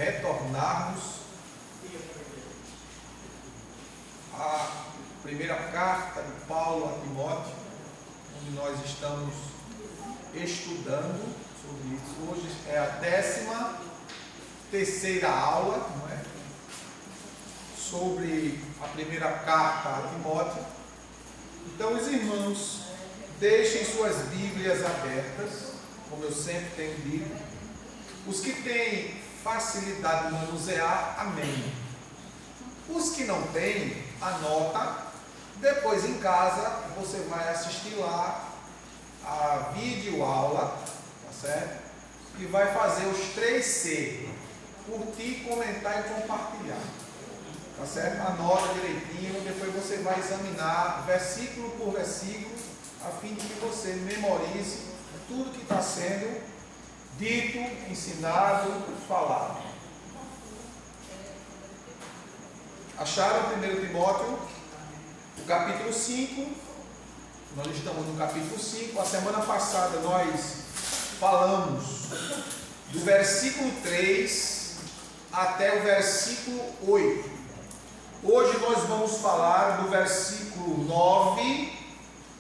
retornarmos à primeira carta de Paulo a Timóteo, onde nós estamos estudando sobre isso. Hoje é a 13ª aula, não é? Sobre a primeira carta a Timóteo. Então, os irmãos, deixem suas Bíblias abertas, como eu sempre tenho dito. Os que têm facilidade de manusear, amém. Os que não têm, anota. Depois em casa, você vai assistir lá a videoaula, tá certo? E vai fazer os 3C: curtir, comentar e compartilhar. Tá certo? Anota direitinho, depois você vai examinar versículo por versículo, a fim de que você memorize tudo que está sendo dito, ensinado, falado. Acharam 1 Timóteo, o capítulo 5? Nós estamos no capítulo 5. A semana passada nós falamos do versículo 3 até o versículo 8. Hoje nós vamos falar do versículo 9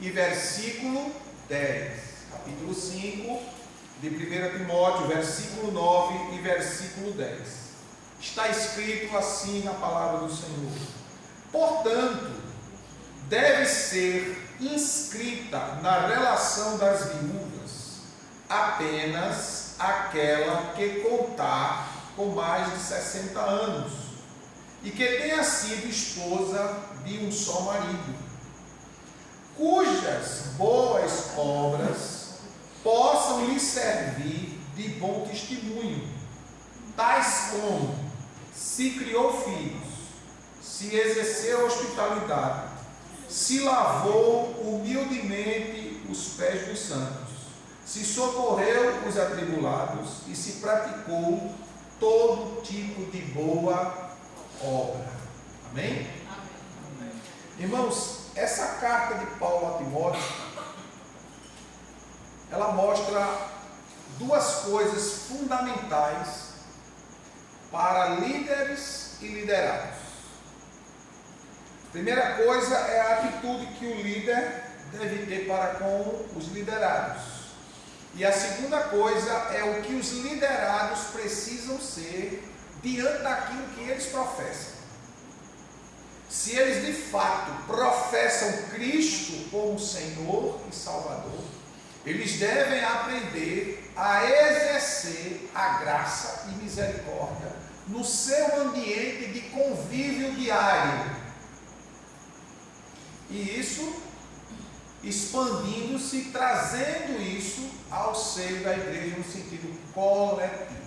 e versículo 10. Capítulo 5 de 1 Timóteo, versículo 9 e versículo 10. Está escrito assim na palavra do Senhor: portanto, deve ser inscrita na relação das viúvas apenas aquela que contar com mais de 60 anos e que tenha sido esposa de um só marido, cujas boas obras possam lhe servir de bom testemunho, tais como: se criou filhos, se exerceu hospitalidade, se lavou humildemente os pés dos santos, se socorreu os atribulados e se praticou todo tipo de boa obra. Amém? Amém. Irmãos, essa carta de Paulo a Timóteo, ela mostra duas coisas fundamentais para líderes e liderados. Primeira coisa é a atitude que o líder deve ter para com os liderados. E a segunda coisa é o que os liderados precisam ser diante daquilo que eles professam. Se eles de fato professam Cristo como Senhor e Salvador, eles devem aprender a exercer a graça e misericórdia no seu ambiente de convívio diário. E isso expandindo-se, trazendo isso ao seio da igreja no sentido coletivo.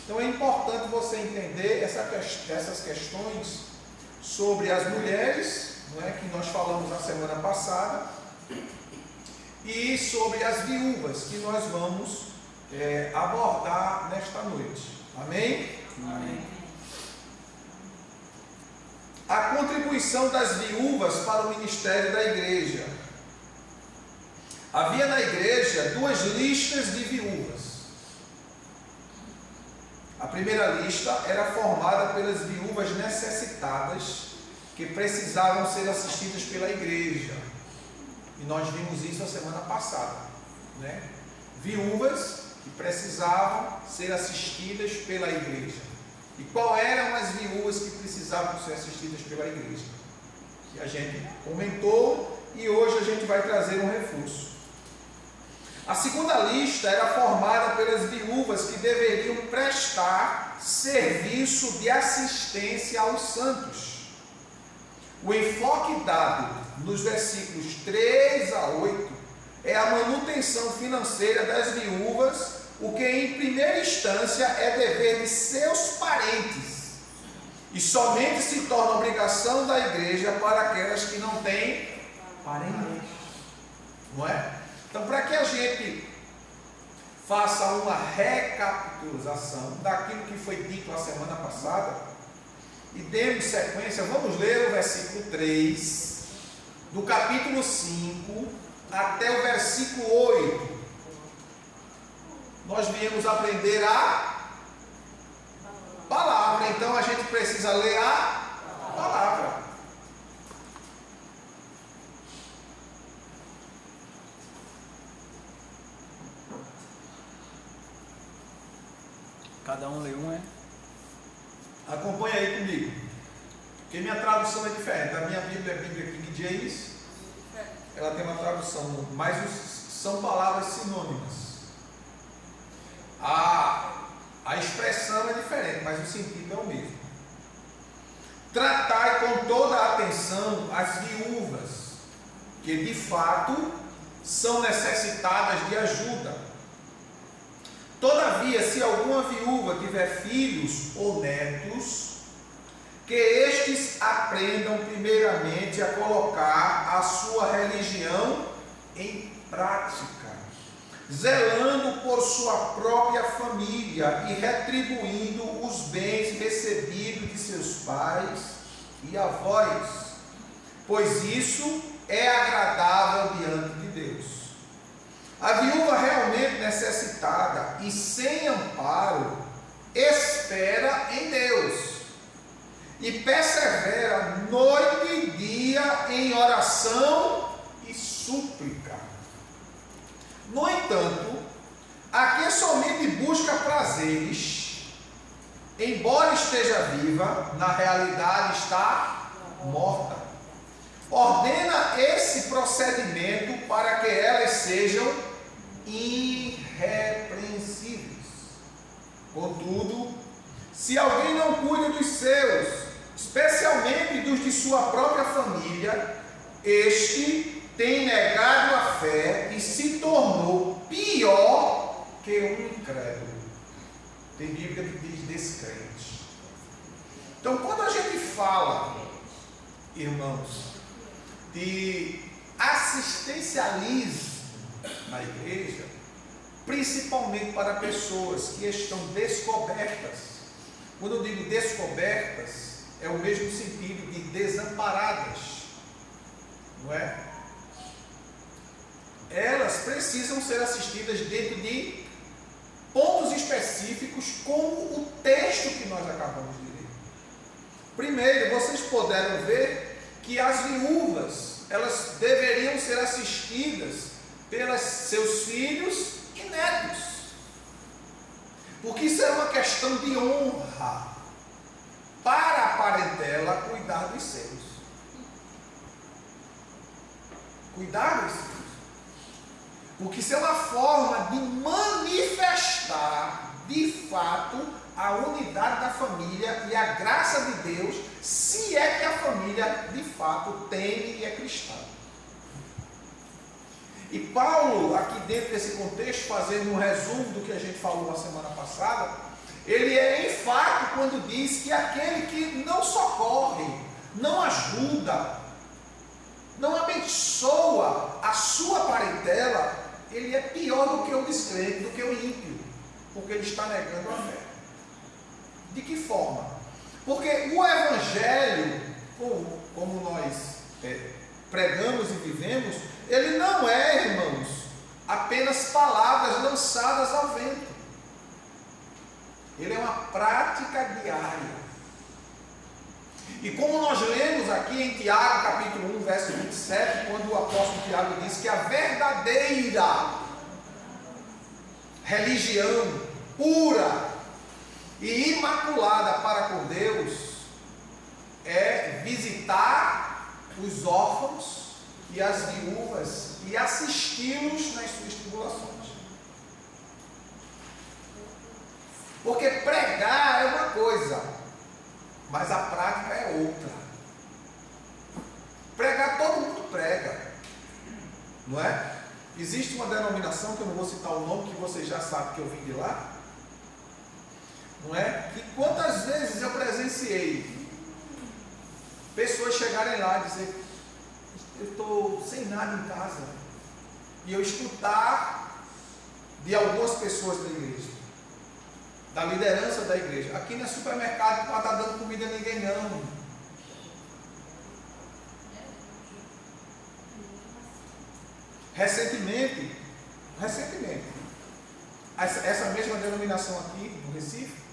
Então é importante você entender essas questões sobre as mulheres, não é, que nós falamos na semana passada, e sobre as viúvas, que nós vamos abordar nesta noite. Amém? Amém. A contribuição das viúvas para o ministério da igreja. Havia na igreja duas listas de viúvas. A primeira lista era formada pelas viúvas necessitadas que precisavam ser assistidas pela igreja. E nós vimos isso a semana passada, né? Viúvas que precisavam ser assistidas pela igreja. E qual eram as viúvas que precisavam ser assistidas pela igreja? Que a gente comentou e hoje a gente vai trazer um reforço. A segunda lista era formada pelas viúvas que deveriam prestar serviço de assistência aos santos. O enfoque dado nos versículos 3 a 8 é a manutenção financeira das viúvas, o que em primeira instância é dever de seus parentes e somente se torna obrigação da igreja para aquelas que não têm parentes. Não é? Então, para que a gente faça uma recapitulação daquilo que foi dito a semana passada e demos sequência, vamos ler o versículo 3 do capítulo 5 até o versículo 8. Nós viemos aprender a então a gente precisa ler a palavra. Cada um lê um, é? Acompanha aí comigo. Porque minha tradução é diferente. A minha Bíblia é a Bíblia King James. Ela tem uma tradução, mas são palavras sinônimas. A expressão é diferente, mas o sentido é o mesmo. Tratai com toda a atenção as viúvas, que de fato são necessitadas de ajuda. Todavia, se alguma viúva tiver filhos ou netos, que estes aprendam primeiramente a colocar a sua religião em prática, zelando por sua própria família e retribuindo os bens recebidos de seus pais e avós, pois isso é agradável diante de Deus. A viúva realmente necessitada e sem amparo espera em Deus e persevera noite e dia em oração e súplica. No entanto, a que somente busca prazeres, embora esteja viva, na realidade está morta. Ordena esse procedimento para que elas sejam irrepreensíveis. Contudo, se alguém não cuida dos seus, especialmente dos de sua própria família, este tem negado a fé e se tornou pior que um incrédulo. Tem Bíblia que diz descrente. Então, quando a gente fala, irmãos, de assistencialismo na igreja, principalmente para pessoas que estão descobertas. Quando eu digo descobertas, é o mesmo sentido de desamparadas, não é? Elas precisam ser assistidas dentro de pontos específicos, como o texto que nós acabamos de ler. Primeiro, vocês puderam ver que as viúvas, elas deveriam ser assistidas pelos seus filhos e netos, porque isso era uma questão de honra para a parentela cuidar dos seus. Cuidar dos seus. Porque isso é uma forma de manifestar de fato a unidade da família e a graça de Deus, se é que a família de fato teme e é cristã. E Paulo, aqui dentro desse contexto, fazendo um resumo do que a gente falou na semana passada, ele é enfático quando diz que aquele que não socorre, não ajuda, não abençoa a sua parentela, ele é pior do que o descrente, do que o ímpio, porque ele está negando a fé. De que forma? Porque o Evangelho, como nós pregamos e vivemos, ele não é, irmãos, apenas palavras lançadas ao vento. Ele é uma prática diária. E como nós lemos aqui em Tiago, capítulo 1, verso 27, quando o apóstolo Tiago diz que a verdadeira religião pura e imaculada para com Deus é visitar os órfãos e as viúvas e assisti-los nas suas tribulações. Porque pregar é uma coisa, mas a prática é outra. Pregar, todo mundo prega, não é? Existe uma denominação, que eu não vou citar o nome, que vocês já sabem que eu vim de lá, não é? Que quantas vezes eu presenciei pessoas chegarem lá e dizer: eu estou sem nada em casa, e eu escutar de algumas pessoas da igreja, da liderança da igreja: aqui não é supermercado para estar dando comida a ninguém não. Recentemente, essa mesma denominação aqui no Recife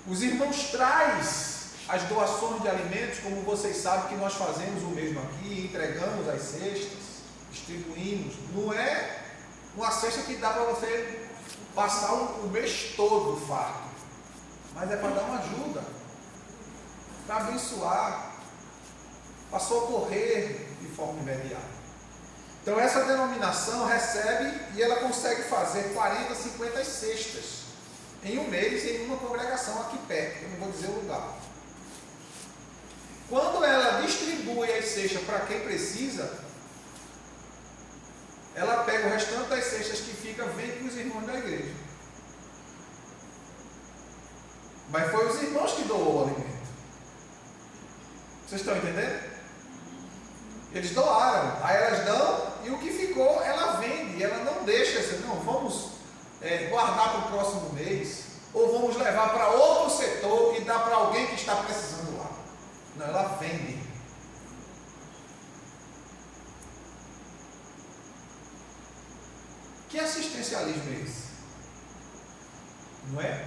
Os irmãos trazem as doações de alimentos, como vocês sabem que nós fazemos o mesmo aqui, entregamos as cestas, distribuímos. Não é uma cesta que dá para você passar o mês todo farto, mas é para dar uma ajuda, para abençoar, para socorrer de forma imediata. Então essa denominação recebe e ela consegue fazer 40, 50 cestas em um mês em uma congregação aqui perto, eu não vou dizer o lugar. Quando ela distribui as cestas para quem precisa, ela pega o restante das cestas que fica, vende para os irmãos da igreja. Mas foi os irmãos que doou o alimento. Vocês estão entendendo? Eles doaram, aí elas dão e o que ficou ela vende, ela não deixa assim, não, vamos guardar para o próximo mês, ou vamos levar para outro setor e dar para alguém que está precisando lá. Não, ela vende. Que assistencialismo é esse? Não é?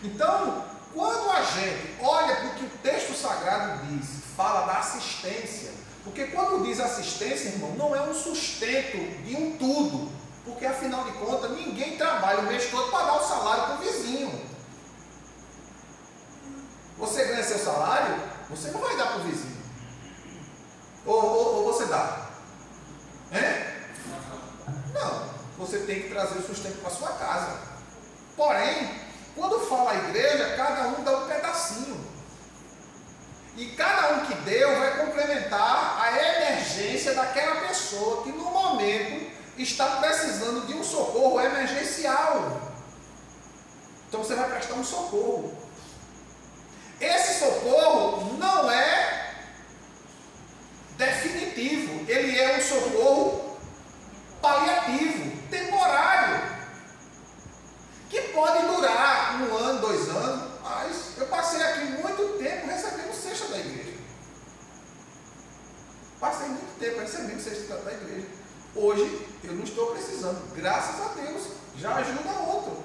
Então, quando a gente olha para o que o texto sagrado diz, fala da assistência, porque quando diz assistência, irmão, não é um sustento de um tudo, porque afinal de contas, ninguém trabalha o mês todo para dar o salário para o vizinho. Você ganha seu salário, você não vai dar para o vizinho. Ou você dá? Não, você tem que trazer o sustento para a sua casa. Porém, quando fala a igreja, cada um dá um pedacinho. E cada um que deu vai complementar a emergência daquela pessoa que no momento está precisando de um socorro emergencial. Então você vai prestar um socorro. Esse socorro não é definitivo, ele é um socorro paliativo, temporário, que pode durar 1 ano, 2 anos, mas eu passei aqui muito tempo recebendo cesta da igreja. Passei muito tempo recebendo cesta da igreja. Hoje eu não estou precisando, graças a Deus, já ajuda outro.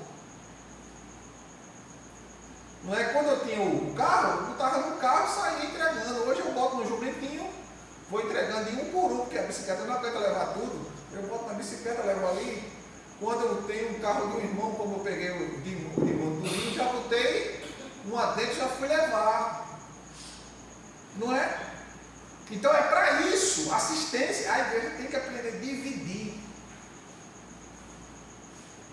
Não é quando eu tinha o carro, eu estava no carro e saía entregando. Hoje eu boto no jumentinho, vou entregando de um por um, porque a bicicleta não aguenta levar tudo. Eu boto na bicicleta, levo ali. Quando eu tenho um carro de um irmão, como eu peguei o de motorinho, já botei um adentro, já fui levar. Não é? Então é para isso, assistência, a igreja tem que aprender a dividir.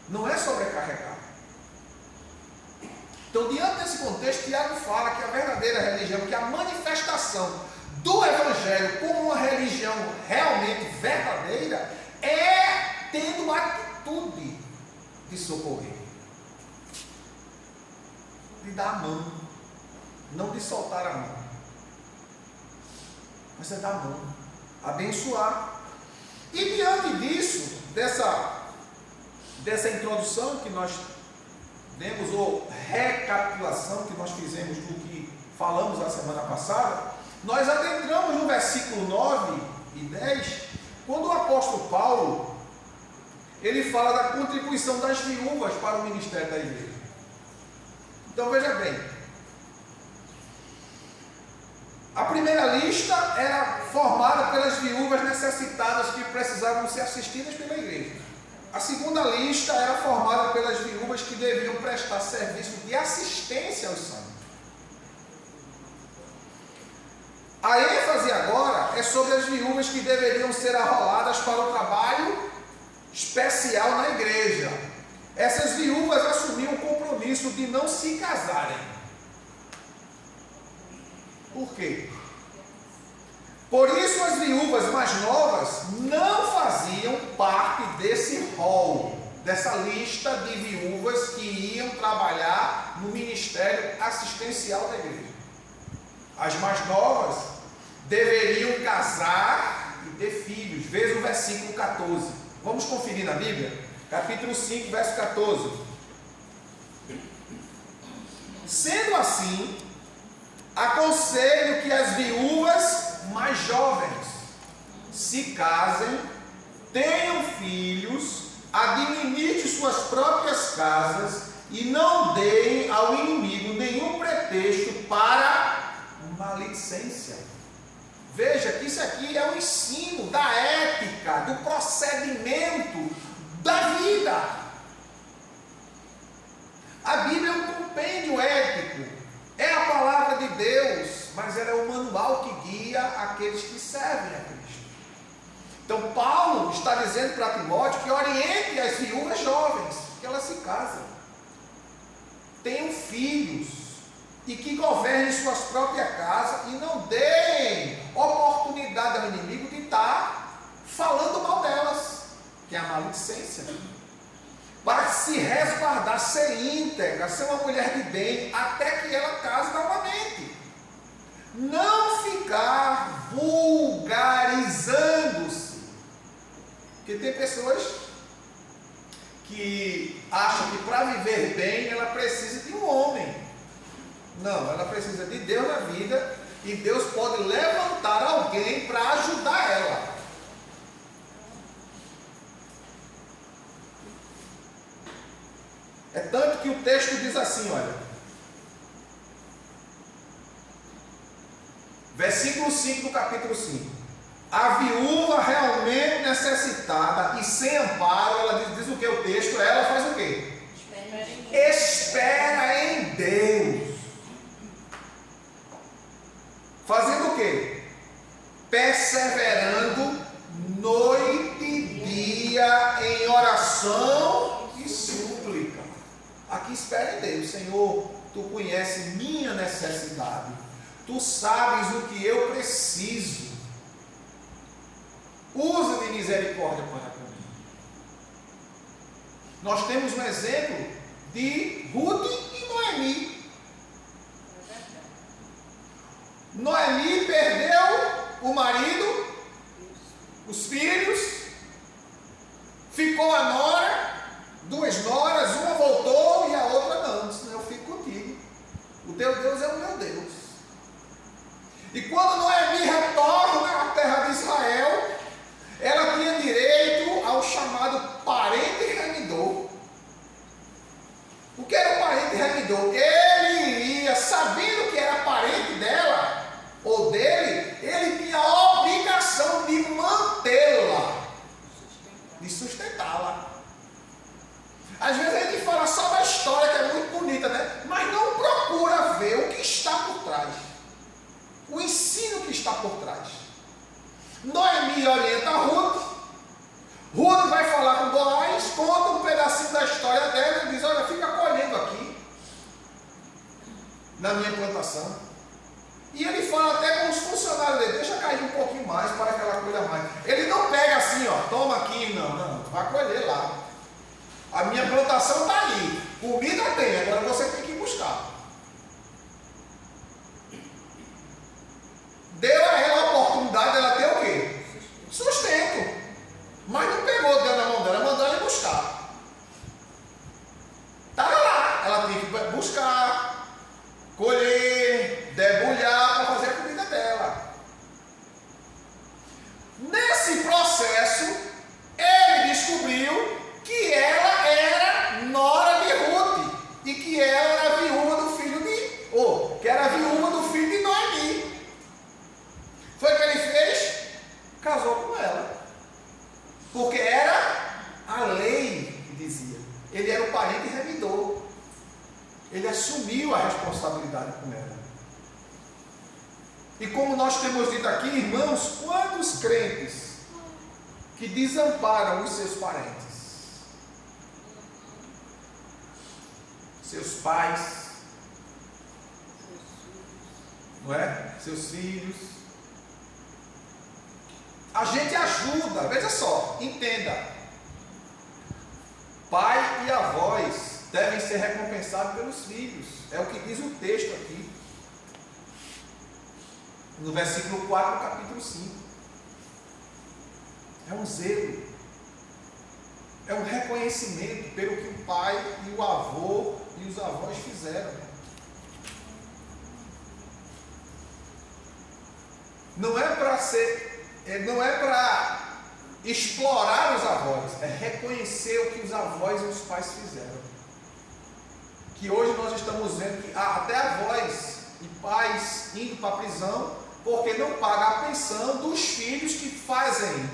Não é sobrecarregar. Então, diante desse contexto, Tiago fala que a verdadeira religião, que a manifestação do Evangelho como uma religião realmente verdadeira, é tendo uma atitude de socorrer, de dar a mão, não de soltar a mão, mas é dar a mão, abençoar. E diante disso, dessa introdução que nós demos, ou recapitulação que nós fizemos do que falamos na semana passada, nós adentramos no versículo 9 e 10, quando o apóstolo Paulo, ele fala da contribuição das viúvas para o ministério da igreja. Então veja bem, a primeira lista era formada pelas viúvas necessitadas que precisavam ser assistidas pela igreja. A segunda lista era formada pelas viúvas que deviam prestar serviço de assistência aos santos. A ênfase agora é sobre as viúvas que deveriam ser arroladas para o trabalho especial na igreja. Essas viúvas assumiam o compromisso de não se casarem. Por quê? Por isso as viúvas mais novas não faziam parte desse rol, dessa lista de viúvas que iam trabalhar no ministério assistencial da igreja. As mais novas deveriam casar e ter filhos. Veja o versículo 14. Vamos conferir na Bíblia? Capítulo 5, verso 14. Sendo assim, aconselho que as viúvas mais jovens se casem, tenham filhos, administrem suas próprias casas e não deem ao inimigo nenhum pretexto para maledicência. Veja que isso aqui é um ensino da ética, do procedimento da vida. A Bíblia é um compêndio ético, é a palavra de Deus, mas ela é o manual que guia aqueles que servem a Cristo. Então Paulo está dizendo para Timóteo que oriente as viúvas jovens, que elas se casem, tenham filhos, e que governem suas próprias casas, e não deem oportunidade ao inimigo de estar falando mal delas, que é a maledicência, para se resguardar, ser íntegra, ser uma mulher de bem, até que ela case novamente. Não ficar vulgarizando-se, porque tem pessoas que acham que para viver bem ela precisa de um homem. Não, ela precisa de Deus na vida, e Deus pode levantar alguém para ajudar ela. É tanto que o texto diz assim, olha, versículo 5 do capítulo 5. A viúva realmente necessitada e sem amparo, ela diz o que o texto, ela faz o quê? Espera em Deus. Fazendo o quê? Perseverando noite e dia em oração e súplica. Aqui espera em Deus. Senhor, Tu conheces minha necessidade. Tu sabes o que eu preciso. Usa de misericórdia para comigo. Nós temos um exemplo de Ruth e Noemi. Noemi perdeu o marido, os filhos, ficou a nora, duas noras, uma voltou e a outra não, disse, eu fico contigo, o teu Deus é o meu Deus. E quando Noemi retorna à terra de Israel, ela tinha direito ao chamado parente remidor. O que era o parente remidor? Ele iria, sabendo que era parente dela, ou dele, ele tinha a obrigação de mantê-la, de sustentá-la. Às vezes a gente fala só da história, que é muito bonita, né? Mas não procura ver o que está por trás, o ensino que está por trás. Noemi orienta a Ruth, Ruth vai falar com Boaz, conta um pedacinho da história dela e diz, olha, fica colhendo aqui, na minha plantação. E ele fala até com os funcionários dele, deixa cair um pouquinho mais para que ela colha mais. Ele não pega assim, ó, toma aqui, não, vai colher lá. A minha plantação está ali, comida tem, agora você tem que ir buscar. Deu a ela a oportunidade dela ter o quê? Sustento. Mas não pegou, deu na mão dela, mandou ela ir buscar. Estava lá, ela tinha que buscar, colher, debulhar para fazer a comida dela. Nesse processo, ele descobriu que ela era nora de Ruth e que ela era viúva do filho que era viúva do filho de Noemi. Foi o que ele fez? Casou com ela. Porque era a lei que dizia. Ele era o parente remidor. Ele assumiu a responsabilidade com ela. E como nós temos dito aqui, irmãos, quantos crentes que desamparam os seus parentes? Seus pais, não é? Seus filhos. A gente ajuda, veja só, entenda. Pai e avós devem ser recompensados pelos filhos. É o que diz o texto aqui. No versículo 4 do capítulo 5. É um zelo. É um reconhecimento pelo que o pai e o avô e os avós fizeram. Não é para explorar os avós, é reconhecer o que os avós e os pais fizeram. que hoje nós estamos vendo que há até avós e pais indo para a prisão porque não pagam a pensão dos filhos que fazem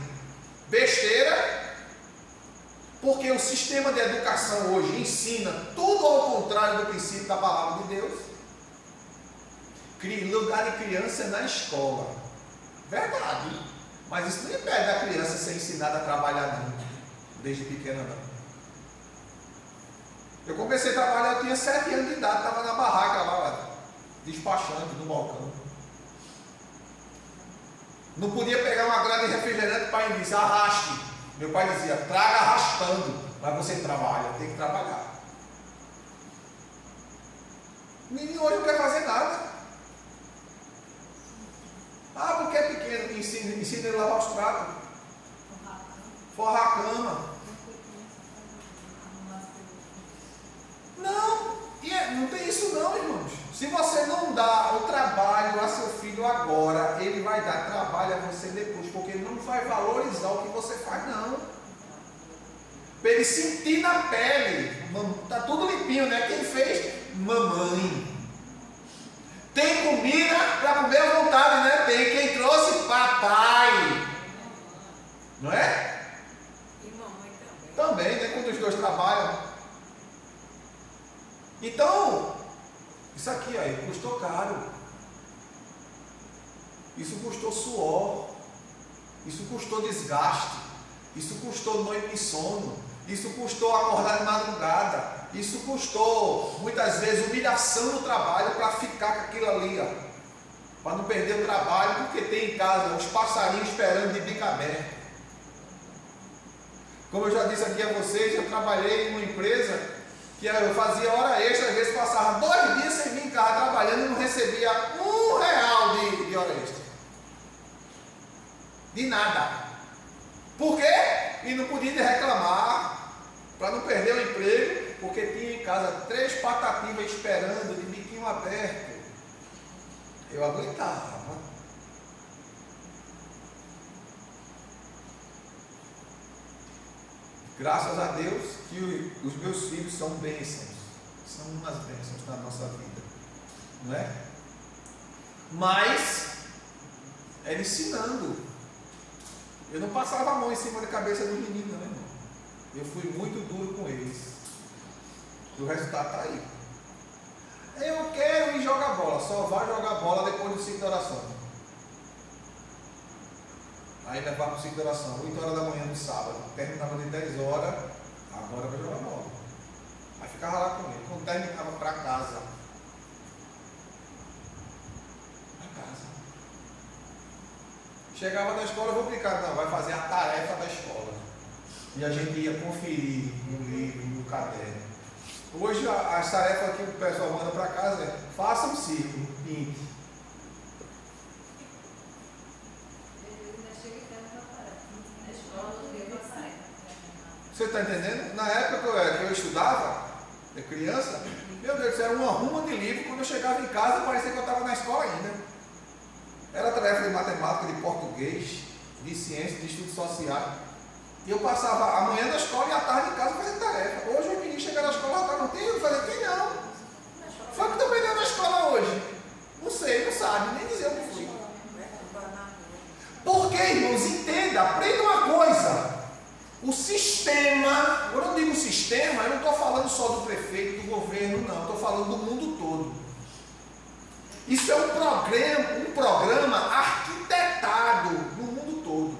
besteira, porque o sistema de educação hoje ensina tudo ao contrário do princípio da palavra de Deus. Lugar de criança é na escola, verdade, mas isso não impede a criança ser ensinada a trabalhar não, desde pequena não. Eu comecei a trabalhar, eu tinha 7 anos de idade, estava na barraca lá, despachando no balcão. Não podia pegar uma grade de refrigerante para ir dizer, arraste. Meu pai dizia, traga arrastando, mas você trabalha, tem que trabalhar. O menino hoje não quer fazer nada. Ah, porque é pequeno, ensina ele a lavar os pratos, forrar a cama. Não tem isso não, irmãos. Se você não dá o trabalho a seu filho agora, ele vai dar trabalho a você depois, porque ele não vai valorizar o que você faz, não. Para ele sentir na pele, está tudo limpinho, né? Quem fez? Mamãe. Tem comida para comer à vontade, né? Tem. Quem trouxe? Papai. Não é? E mamãe também. Também, né? Quando os dois trabalham. Então, isso aqui aí custou caro. Isso custou suor. Isso custou desgaste. Isso custou noite de sono. Isso custou acordar de madrugada. Isso custou, muitas vezes, humilhação no trabalho para ficar com aquilo ali, ó, para não perder o trabalho, porque tem em casa os passarinhos esperando de bico aberto. Como eu já disse aqui a vocês, eu trabalhei em uma empresa que eu fazia hora extra, às vezes passava 2 dias sem vir em casa trabalhando e não recebia R$1 de hora extra. De nada. Por quê? E não podia reclamar, para não perder o emprego, porque tinha em casa 3 patativas esperando, de biquinho aberto. Eu aguentava. Graças a Deus que os meus filhos são bênçãos. São umas bênçãos na nossa vida. Não é? Mas, era ensinando. Eu não passava a mão em cima da cabeça dos meninos, não, irmão. Eu fui muito duro com eles. E o resultado está aí. Eu quero ir jogar bola. Só vai jogar bola depois do 5 de oração. Aí levar para o 5 de oração, 8 horas da manhã no sábado. Terminava de 10 horas, agora vai jogar bola. Aí ficava lá com ele. Quando terminava para casa. Para casa. Chegava da escola, eu vou brincar. Não, vai fazer a tarefa da escola. E a gente ia conferir no livro, no caderno. Hoje as tarefas que o pessoal manda para casa é: faça um círculo, pinte. Você está entendendo? Na época que eu estudava, de criança, meu Deus do céu, era uma ruma de livro. Quando eu chegava em casa, parecia que eu estava na escola ainda. Era tarefa de matemática, de português, de ciência, de estudos sociais. E eu passava a manhã na escola e à tarde em casa fazendo tarefa. Hoje os meninos chegam na escola, não tem, eu falei, tem não. Foi que também não na escola hoje. Não sei, não sabe, nem dizer o que foi. Porque, irmãos, entenda, aprenda uma coisa. O sistema, quando eu digo sistema, eu não estou falando só do prefeito, do governo, não. Estou falando do mundo todo. Isso é um programa arquitetado no mundo todo,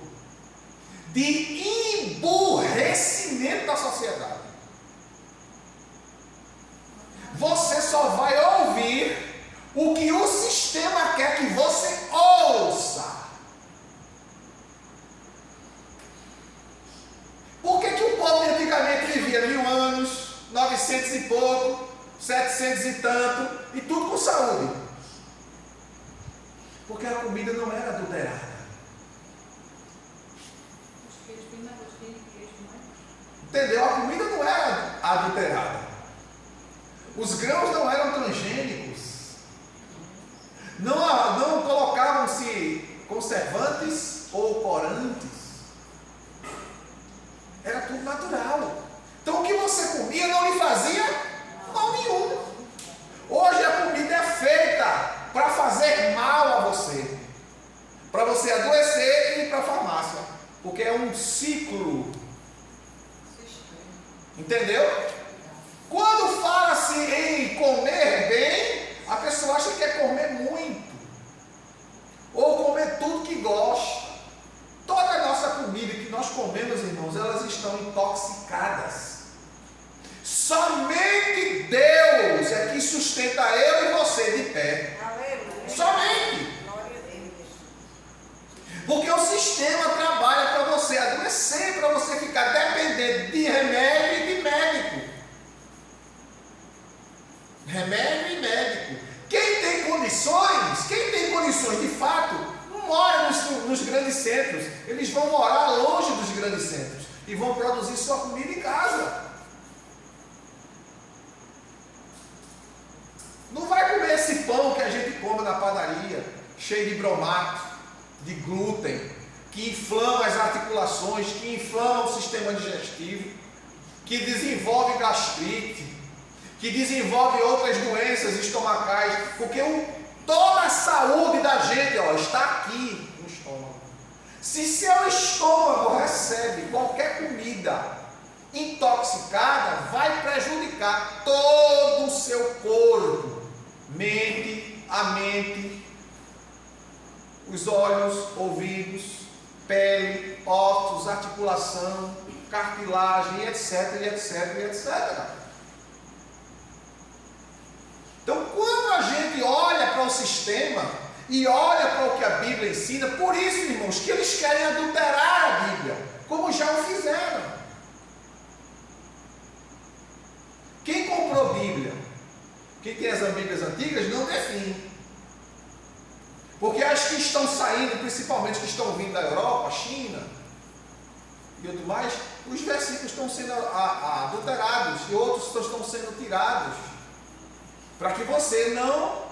de emburrecimento da sociedade. Você só vai ouvir o que o sistema quer que você ouça. Por que o povo antigamente vivia 1000 anos, 900 e pouco, 700 e tanto, e tudo com saúde? Porque a comida não era adulterada. Entendeu? A comida não era adulterada. Os grãos não eram transgênicos. Não colocavam-se conservantes ou corantes. Era tudo natural. Então o que você comia não lhe fazia mal nenhum. Porque é um ciclo. Entendeu? Quando fala-se em comer bem, a pessoa acha que quer comer muito. Ou comer tudo que gosta. Toda a nossa comida que nós comemos, irmãos, elas estão intoxicadas. Somente Deus é que sustenta eu e você de pé. Somente. Porque o sistema trabalha para você adoecer, para você ficar dependente de remédio e de médico. Remédio e médico. Quem tem condições de fato, não mora nos grandes centros. Eles vão morar longe dos grandes centros e vão produzir sua comida em casa. Não vai comer esse pão que a gente come na padaria, cheio de bromato, de glúten, que inflama as articulações, que inflama o sistema digestivo, que desenvolve gastrite, que desenvolve outras doenças estomacais, porque toda a saúde da gente está aqui no estômago. Se seu estômago recebe qualquer comida intoxicada, vai prejudicar todo o seu corpo, a mente, os olhos, ouvidos, pele, ossos, articulação, cartilagem, etc, etc, etc. Então, quando a gente olha para o sistema e olha para o que a Bíblia ensina, por isso, irmãos, que eles querem adulterar a Bíblia, como já o fizeram. Quem comprou Bíblia? Quem tem as Bíblias antigas não define. Porque as que estão saindo, principalmente que estão vindo da Europa, China e outro mais, os versículos estão sendo adulterados e outros estão sendo tirados. Para que você não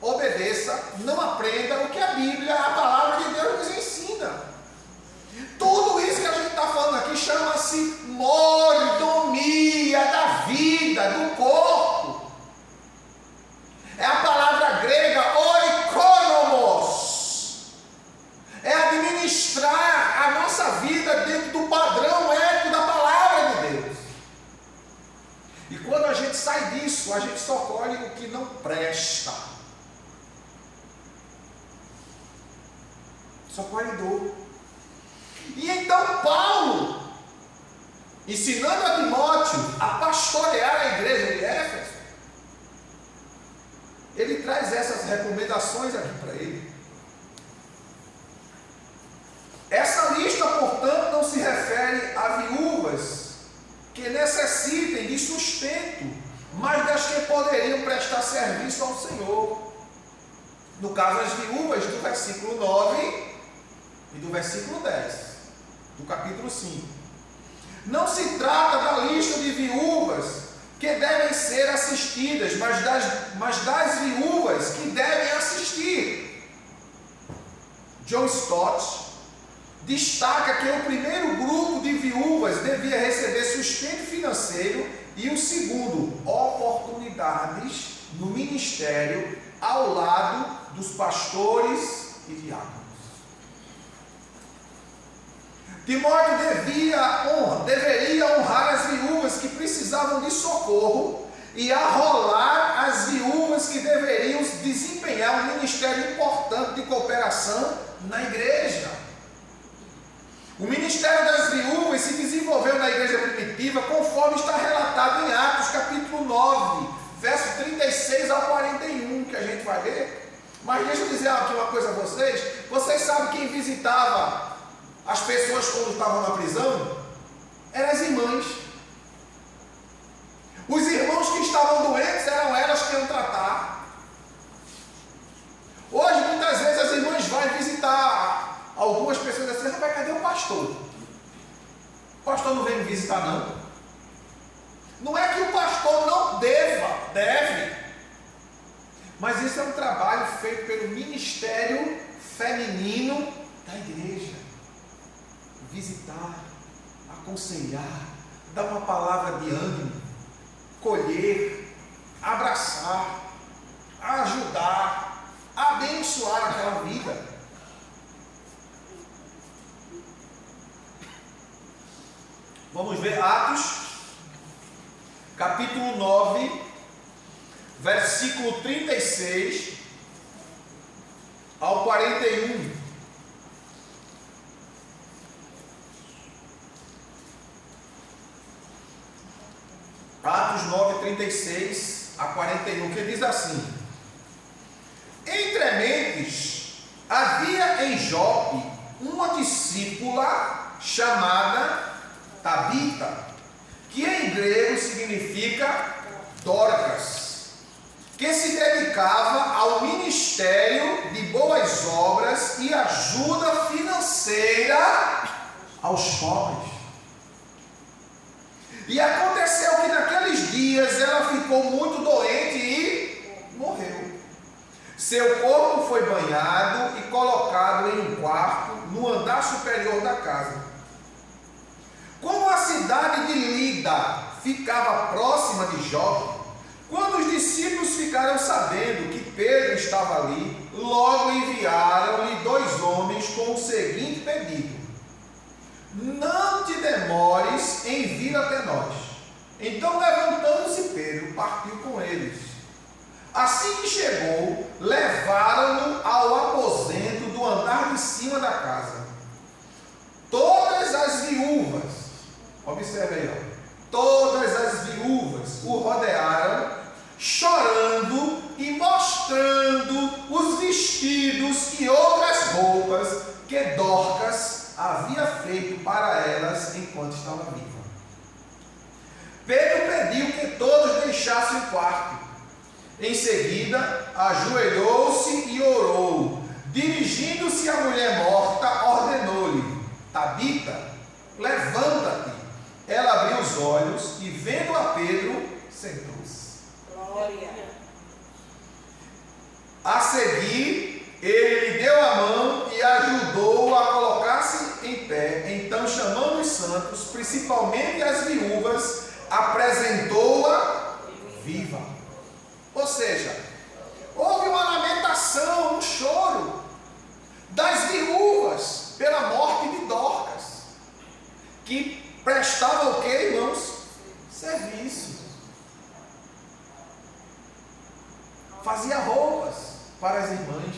obedeça, não aprenda o que a Bíblia, a palavra de Deus nos ensina. Tudo isso que a gente está falando aqui chama-se mordomia da vida, do corpo. É a palavra grega oikonomos. É administrar a nossa vida dentro do padrão ético da palavra de Deus. E quando a gente sai disso, a gente só colhe o que não presta. Só colhe dor. E então Paulo, ensinando a Timóteo a pastorear a igreja de Éfeso, ele traz essas recomendações aqui para ele. Essa lista, portanto, não se refere a viúvas que necessitem de sustento, mas das que poderiam prestar serviço ao Senhor. No caso, as viúvas do versículo 9 e do versículo 10, do capítulo 5. Não se trata da lista de viúvas que devem ser assistidas, mas das viúvas que devem assistir. John Stott destaca que o primeiro grupo de viúvas devia receber sustento financeiro e o segundo, oportunidades no ministério ao lado dos pastores e diáconos. Timóteo deveria honrar as viúvas que precisavam de socorro e arrolar as viúvas que deveriam desempenhar um ministério importante de cooperação na igreja. O ministério das viúvas se desenvolveu na igreja primitiva conforme está relatado em Atos capítulo 9, verso 36 ao 41, que a gente vai ler. Mas deixa eu dizer aqui uma coisa a vocês. Vocês sabem quem visitava as pessoas quando estavam na prisão? Eram as irmãs. Os irmãos que estavam doentes eram elas que iam tratar. Hoje, muitas vezes, as irmãs vão visitar algumas pessoas assim: rapaz, cadê o pastor? O pastor não veio me visitar, não. Não é que o pastor não deve. Mas isso é um trabalho feito pelo ministério feminino da igreja. Visitar, aconselhar, dar uma palavra de ânimo, colher, abraçar, ajudar, abençoar aquela vida. versículo 36 ao 41. Atos 9, 36 a 41, que diz assim: Entre mentes, havia em Jope uma discípula chamada Tabita, que em grego significa Dorcas, que se dedicava ao ministério de boas obras e ajuda financeira aos pobres. E aconteceu que naqueles dias ela ficou muito doente e morreu. Seu corpo foi banhado e colocado em um quarto no andar superior da casa. Como a cidade de Lida ficava próxima de Jope, quando os discípulos ficaram sabendo que Pedro estava ali, logo enviaram-lhe 2 homens com o seguinte pedido: Não te demores em vir até nós. Então, levantando-se Pedro, partiu com eles. Assim que chegou, levaram-no ao aposento do andar de cima da casa. Todas as viúvas, observe aí, ó, todas as viúvas o rodearam, chorando e mostrando os vestidos e outras roupas que Dorcas havia feito para elas enquanto estava viva. Pedro pediu que todos deixassem o quarto. Em seguida, ajoelhou-se e orou. Dirigindo-se à mulher morta, ordenou-lhe: Tabita, levanta-te. Ela abriu os olhos e, vendo a Pedro, sentou-se. Glória. A seguir, ele lhe deu a mão e ajudou-o a colocar-se em pé. Então, chamando os santos, principalmente as viúvas, apresentou-a viva. Ou seja, houve uma lamentação, um choro das viúvas pela morte de Dorcas, que prestava o que, irmãos? Serviço. Fazia roupas para as irmãs,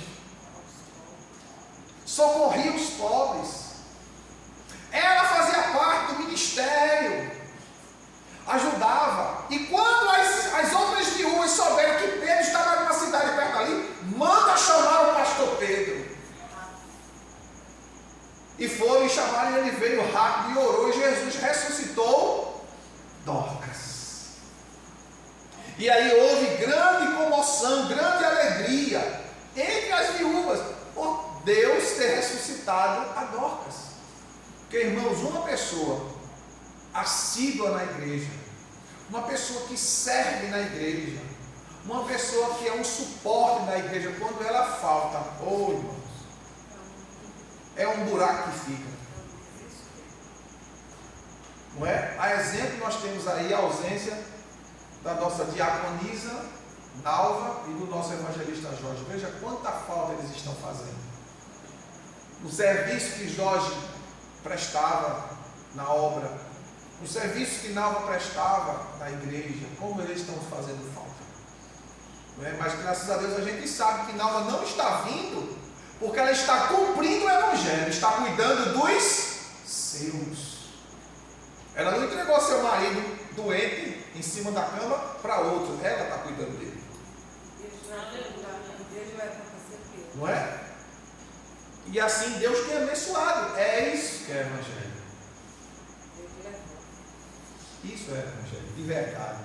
socorria os pobres. Ela fazia parte do ministério, ajudava. E quando as outras viúvas souberam que Pedro estava numa cidade perto ali, manda chamar o pastor Pedro. E foram e chamaram, e ele veio rápido e orou, e Jesus ressuscitou Dorcas. E aí houve grande comoção, grande alegria entre as viúvas, por Deus ter ressuscitado a Dorcas. Porque, irmãos, uma pessoa assídua na igreja, uma pessoa que serve na igreja, uma pessoa que é um suporte na igreja, quando ela falta, irmãos, é um buraco que fica. Não é? A exemplo, nós temos aí a ausência da nossa diaconisa Nalva e do nosso evangelista Jorge. Veja quanta falta eles estão fazendo. O serviço que Jorge prestava na obra, o serviço que Nalva prestava na igreja, como eles estão fazendo falta. Não é? Mas graças a Deus a gente sabe que Nalva não está vindo porque ela está cumprindo o evangelho, está cuidando dos seus. Ela não entregou seu marido doente em cima da cama para outro, ela está cuidando dele. Não é? E assim Deus tem abençoado. É isso que é evangelho. Isso é evangelho, de verdade.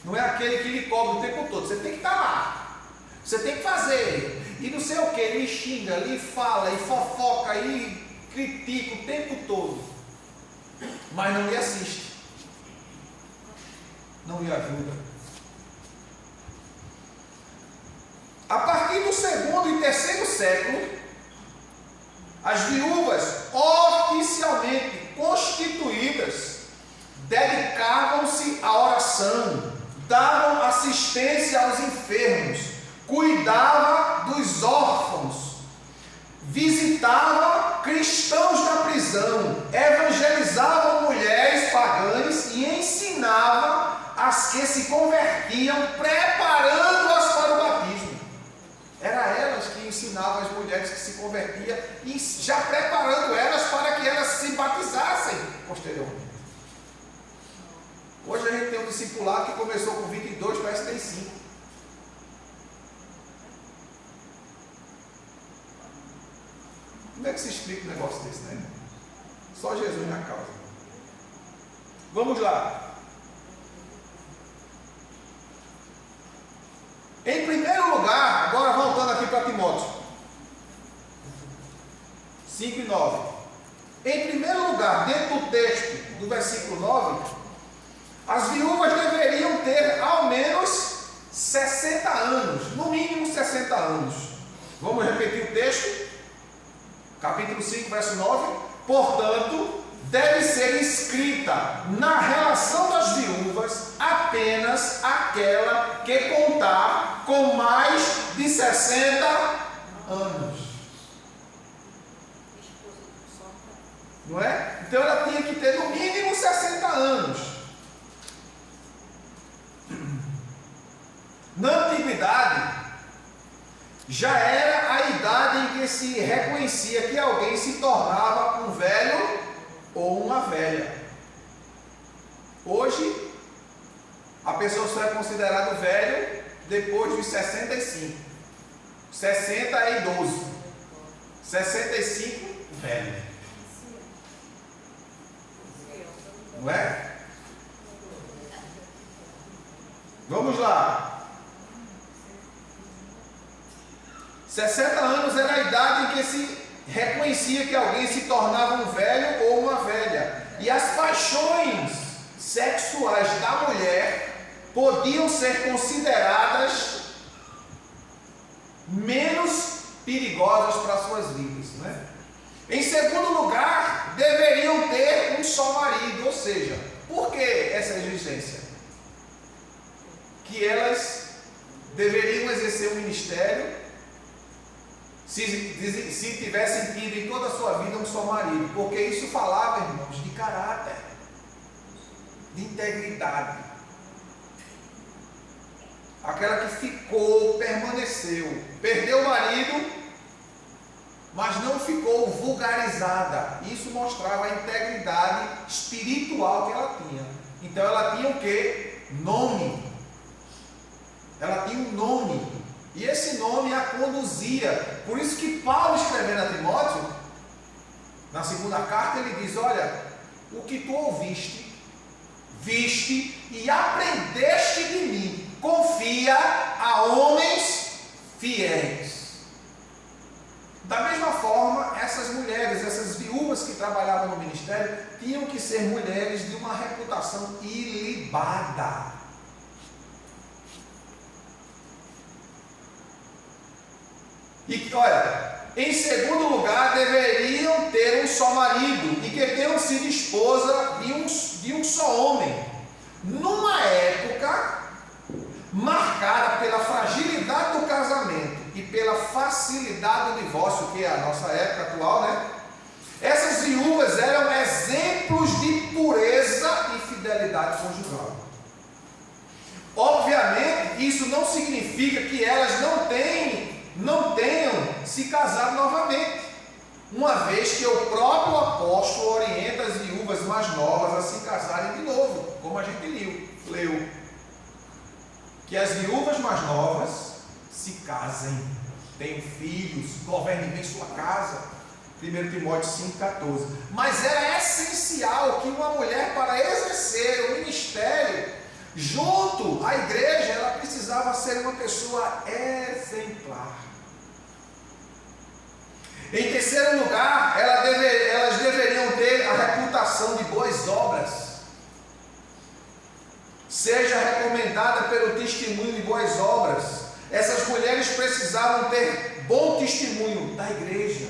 Não é aquele que lhe cobra o tempo todo. Você tem que estar lá. Você tem que fazer. E não sei o que, ele xinga, ele fala, e fofoca, e critica o tempo todo. Mas não lhe assiste. Não lhe ajuda. A partir do 2º e 3º século, as viúvas oficialmente constituídas dedicavam-se à oração, davam assistência aos enfermos, cuidavam dos órfãos, visitavam cristãos na prisão, evangelizavam mulheres pagãs e ensinavam as que se convertiam, preparando convertia e já preparando elas para que elas se batizassem posteriormente. Hoje a gente tem um discipulado que começou com 22, parece que tem 5. Como é que se explica um negócio desse, né? Só Jesus na causa. Vamos lá. Em primeiro lugar, agora voltando aqui para Timóteo 5 e 9. Em primeiro lugar, dentro do texto do versículo 9, as viúvas deveriam ter ao menos 60 anos, no mínimo 60 anos. Vamos repetir o texto? Capítulo 5, verso 9. Portanto, deve ser inscrita na relação das viúvas apenas aquela que contar com mais de 60 anos. Não é? Então ela tinha que ter no mínimo 60 anos. Na antiguidade, já era a idade em que se reconhecia que alguém se tornava um velho ou uma velha. Hoje, a pessoa só é considerada velho depois dos 65. 60 é idoso. 65, velho. Não é? Vamos lá. 60 anos era a idade em que se reconhecia que alguém se tornava um velho ou uma velha. E as paixões sexuais da mulher podiam ser consideradas menos perigosas para suas vidas, né? Em segundo lugar, deveriam ter um só marido. Ou seja, por que essa exigência? Que elas deveriam exercer um ministério se tivessem tido em toda a sua vida um só marido, porque isso falava, irmãos, de caráter, de integridade. Aquela que ficou, permaneceu, perdeu o marido, mas não ficou vulgarizada. Isso mostrava a integridade espiritual que ela tinha. Então ela tinha o quê? Nome. Ela tinha um nome. E esse nome a conduzia. Por isso que Paulo, escrevendo a Timóteo, na segunda carta, ele diz: olha, o que tu ouviste, viste e aprendeste de mim, confia a homens fiéis. Da mesma forma, essas mulheres, essas viúvas que trabalhavam no ministério, tinham que ser mulheres de uma reputação ilibada. E olha, em segundo lugar, deveriam ter um só marido e que tenham sido esposa de um só homem. Numa época marcada pela fragilidade do casamento e pela facilidade do divórcio, que é a nossa época atual, né? Essas viúvas eram exemplos de pureza e fidelidade conjugal. Obviamente, isso não significa que elas não tenham se casado novamente, uma vez que o próprio apóstolo orienta as viúvas mais novas a se casarem de novo, como a gente leu, que as viúvas mais novas se casem, tenham filhos, governem bem sua casa, 1 Timóteo 5,14. Mas era essencial que uma mulher, para exercer o ministério junto à igreja, ela precisava ser uma pessoa exemplar. Em terceiro lugar, elas deveriam ter a reputação de boas obras, seja recomendada pelo testemunho de boas obras. Essas mulheres precisavam ter bom testemunho da igreja,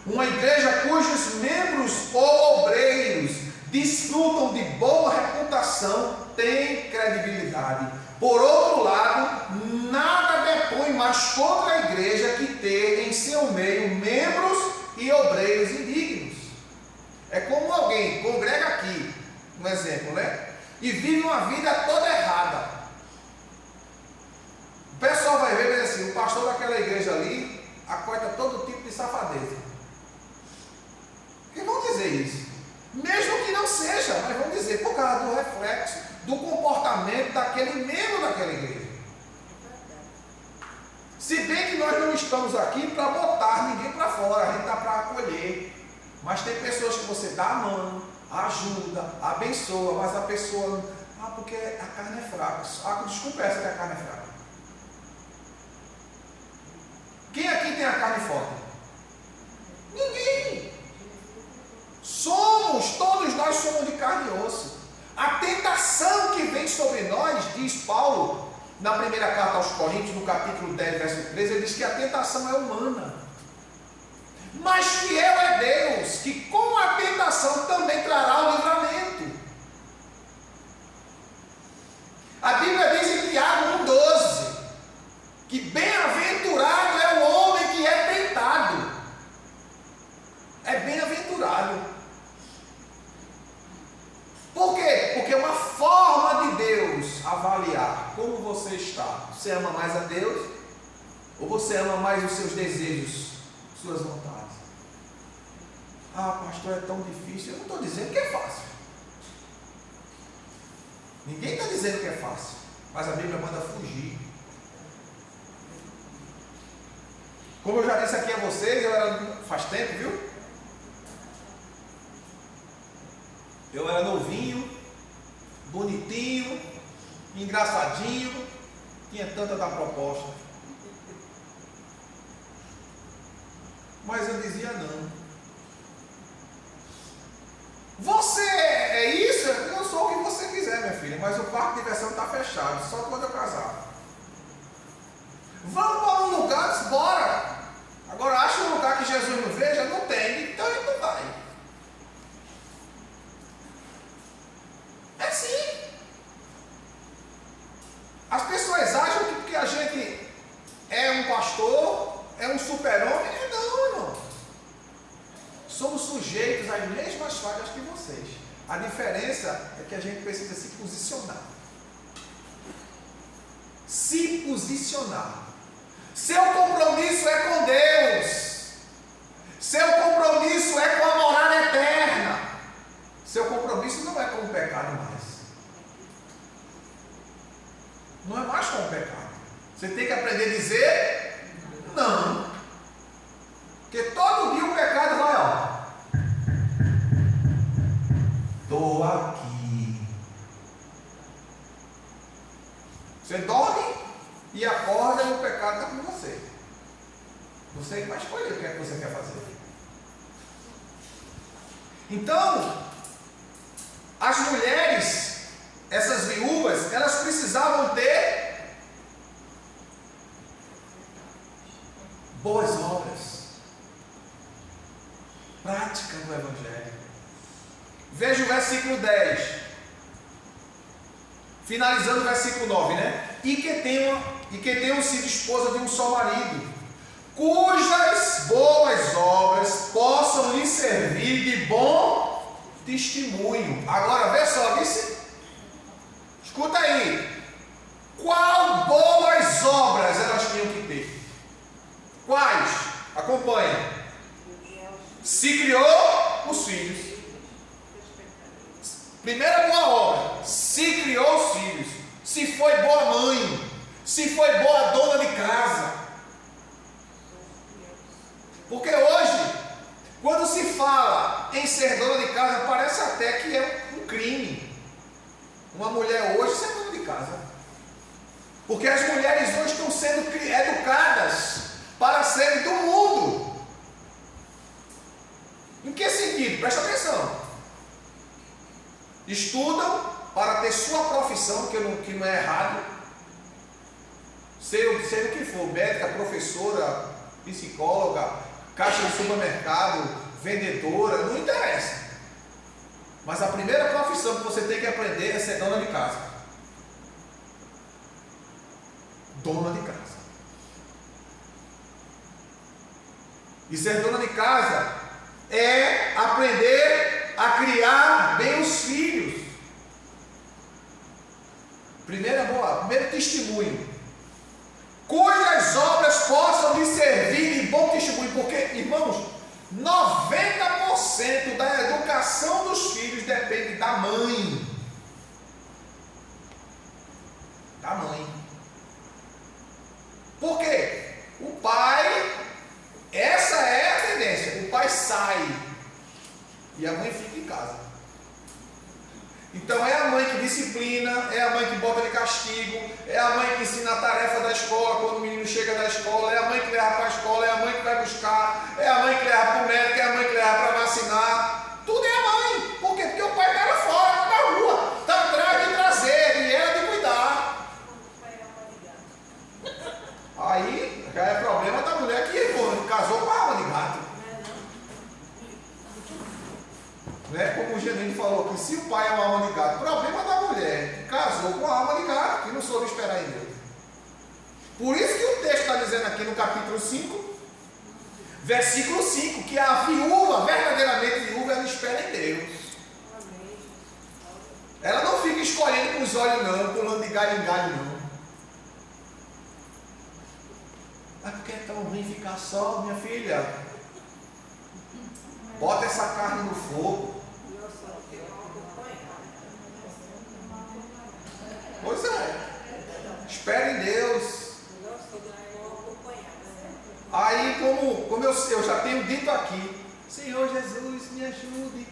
uma igreja cujos membros ou obreiros desfrutam de boa reputação, tem credibilidade. Por outro lado, nada depõe mais contra a igreja que ter em seu meio membros e obreiros indignos. É como alguém congrega aqui, um exemplo, né? E vive uma vida toda errada. O pessoal vai ver assim, o pastor daquela igreja ali acota todo tipo de safadeza. Porque vão dizer isso. Mesmo que não seja, mas vão dizer por causa do reflexo, do comportamento daquele membro daquela igreja. Se bem que nós não estamos aqui para botar ninguém para fora, a gente está para acolher. Mas tem pessoas que você dá a mão, ajuda, abençoa, mas a pessoa, porque a carne é fraca. Desculpa essa que a carne é fraca. Quem aqui tem a carne forte? Ninguém. Todos nós somos de carne e osso. A tentação que vem sobre nós, diz Paulo, na primeira carta aos Coríntios, no capítulo 10, verso 13, ele diz que a tentação é humana. Mas fiel é Deus, que com a tentação também trará o livramento. A Bíblia diz em Tiago 1,12, que bem-aventurado é o homem que é tentado. É bem-aventurado. Por quê? Porque é uma forma de Deus avaliar como você está. Você ama mais a Deus? Ou você ama mais os seus desejos, suas vontades? Pastor, é tão difícil. Eu não estou dizendo que é fácil. Ninguém está dizendo que é fácil. Mas a Bíblia manda fugir. Como eu já disse aqui a vocês, faz tempo, viu? Eu era novinho, bonitinho, engraçadinho, tinha tanta da proposta. Mas eu dizia não. Você é isso? Eu sou o que você quiser, minha filha, mas o parque de diversão está fechado, só quando eu casar. Vamos para um lugar, bora! Agora acha um lugar que Jesus não veja? Não tem, então ele não vai. É assim. As pessoas acham que porque a gente é um pastor, é um super-homem. Não, irmão. Somos sujeitos às mesmas falhas que vocês. A diferença é que a gente precisa se posicionar. Se posicionar. Seu compromisso é com Deus. Seu compromisso é com a morada eterna. Seu compromisso não é com o pecado mais. Não é mais com o pecado. Você tem que aprender a dizer não. Porque todo dia o pecado vai, estou aqui. Você dorme e acorda e o pecado está com você. Você vai escolher o que é que você quer fazer. Então, as mulheres, essas viúvas, elas precisavam ter boas obras, prática do Evangelho. Veja o versículo 10, finalizando o versículo 9, né? E que tenham sido esposa de um só marido, cujas boas obras possam lhe servir de bom testemunho. Agora, vê só, disse. Escuta aí. Qual boas obras elas tinham que ter? Quais? Acompanha. Se criou os filhos. Primeira boa obra. Se criou os filhos. Se foi boa mãe. Se foi boa dona de casa. Porque hoje, quando se fala em ser dona de casa, parece até que é um crime. Uma mulher hoje ser dona de casa. Porque as mulheres hoje estão sendo educadas para serem do mundo. Em que sentido? Presta atenção. Estudam para ter sua profissão, que não é errado. Seja o que for, médica, professora, psicóloga, caixa de supermercado, vendedora, não interessa. Mas a primeira profissão que você tem que aprender é ser dona de casa. Dona de casa. E ser dona de casa é aprender a criar bem os filhos. Primeiro testemunho. Cujas obras possam lhe servir de bom testemunho. Porque, irmão, Irmãos, 90% da educação dos filhos depende da mãe. Da mãe. Por quê? O pai, essa é a tendência. O pai sai e a mãe fica em casa. Então é a mãe que disciplina, é a mãe que bota de castigo, é a mãe que ensina a tarefa da escola quando o menino chega da escola, é a mãe que leva para a escola, é a mãe que vai buscar, é a mãe que leva para o médico, é a mãe que leva para vacinar. Tudo é a mãe. Por quê? Porque o pai está lá fora, está na rua, está atrás de trazer e ela de cuidar. Aí já é problema da mulher que casou com a alma de gato. Como o Genini falou que se o pai é uma alma de gato, problema da mulher que casou com a alma de gato, que não soube esperar em Deus. Por isso que o texto está dizendo aqui no capítulo 5, versículo 5, que a viúva, verdadeiramente viúva, ela espera em Deus. Ela não fica escolhendo com os olhos não, pulando de galho em galho não. Mas porque é tão ruim ficar só, minha filha? Bota essa carne no fogo. Pois é. Espera em Deus. Aí, como eu já tenho dito aqui, Senhor Jesus, me ajude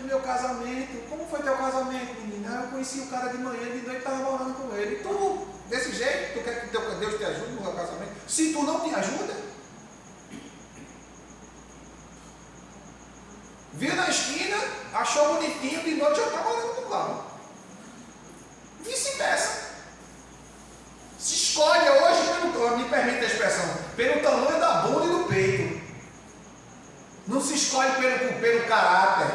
meu casamento. Como foi teu casamento, menina? Eu conheci o cara de manhã, de noite estava morando com ele. E tu, desse jeito, tu quer que Deus te ajude no teu casamento? Se tu não te ajuda, viu na esquina, achou bonitinho, de noite já está morando com o lado. Vice-versa. Se escolhe hoje, me permite a expressão, pelo tamanho da bunda e do peito. Não se escolhe pelo caráter.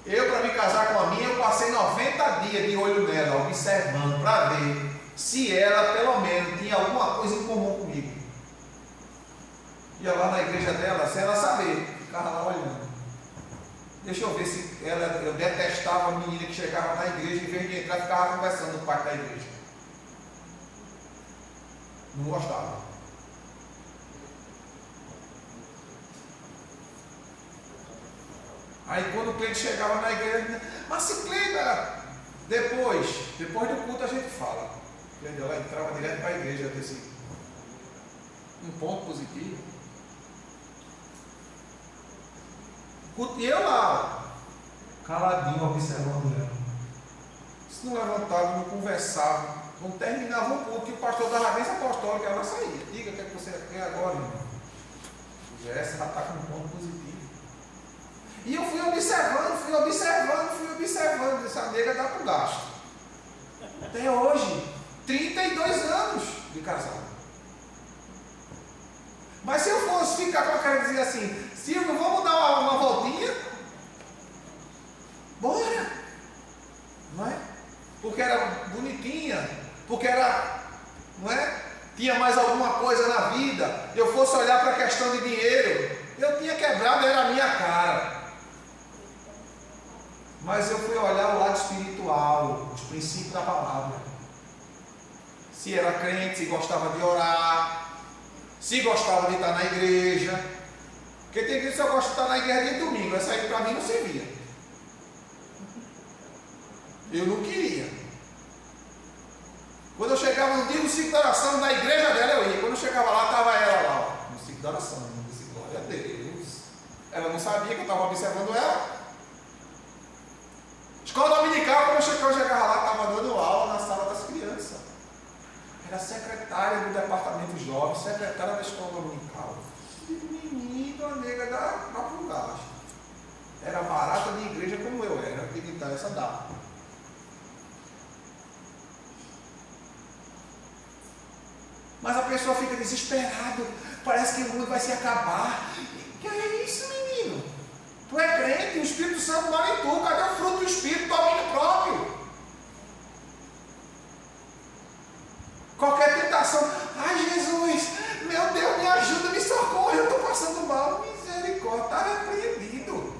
Eu, para me casar com a minha, eu passei 90 dias de olho nela, observando, para ver se ela, pelo menos, tinha alguma coisa em comum comigo. Ia lá na igreja dela, sem ela saber, ficava lá olhando. Deixa eu ver se eu detestava a menina que chegava na igreja, em vez de entrar, ficava conversando no parque da igreja. Não gostava. Aí quando o cliente chegava na igreja, Marcicleta, depois do culto a gente fala. Ela entrava direto para a igreja, desse um ponto positivo. E eu lá, caladinho, observando ela. Se não levantava, não conversava, não terminava o culto, que o pastor dava a bênção apostólica, ela saía. Diga o que é que você quer agora, irmão. Essa já está com um ponto positivo. E eu fui observando, essa nega dá para o gasto. Até hoje, 32 anos de casado. Mas se eu fosse ficar com a cara e dizer assim, Silvio, vamos dar uma voltinha? Bora! Não é? Porque era bonitinha, porque era, não é? Tinha mais alguma coisa na vida, eu fosse olhar para a questão de dinheiro, eu tinha quebrado, era a minha cara. Mas eu fui olhar o lado espiritual, os princípios da palavra. Se era crente, se gostava de orar, se gostava de estar na igreja. Porque tem igreja que eu gosto de estar na igreja de domingo, essa aí para mim não servia. Eu não queria. Quando eu chegava no dia do ciclo de oração na igreja dela, eu ia. Quando eu chegava lá, estava ela lá, no ciclo de oração. Eu disse, glória a Deus. Ela não sabia que eu estava observando ela. Escola dominical, quando eu chegava lá, estava dando aula na sala das crianças. Era secretária do departamento jovem, secretária da escola dominical. Menino, a nega da gasto. Era barata de igreja como eu era, tem que dar essa data. Mas a pessoa fica desesperada, parece que o mundo vai se acabar. Que é isso, menino? Tu é crente, o Espírito Santo mora em tu, cadê o fruto do Espírito, domínio próprio? Qualquer tentação, ai Jesus, meu Deus, me ajuda, me socorre, eu estou passando mal, misericórdia, está repreendido.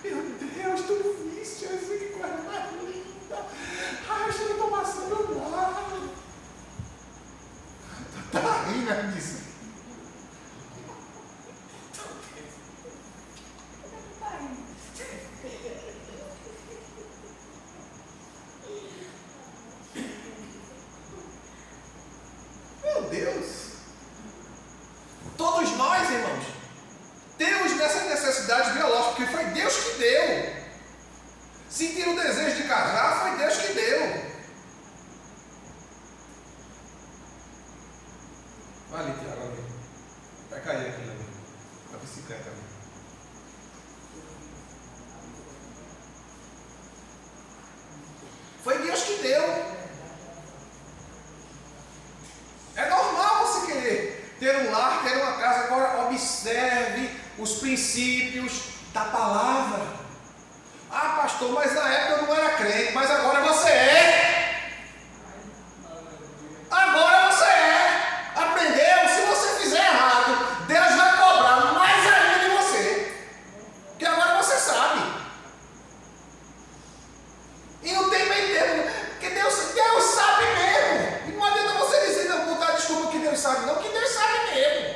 Meu Deus, tu viste, Jesus, que coisa mais linda. Ai, eu estou passando da palavra. Ah, pastor, mas na época eu não era crente, mas agora você é. Agora você é. Aprendeu? Se você fizer errado, Deus vai cobrar mais ainda de você. Porque agora você sabe. E não tem meio termo. Porque Deus sabe mesmo. E não adianta você dizer, não, botar desculpa que Deus sabe, não, que Deus sabe mesmo.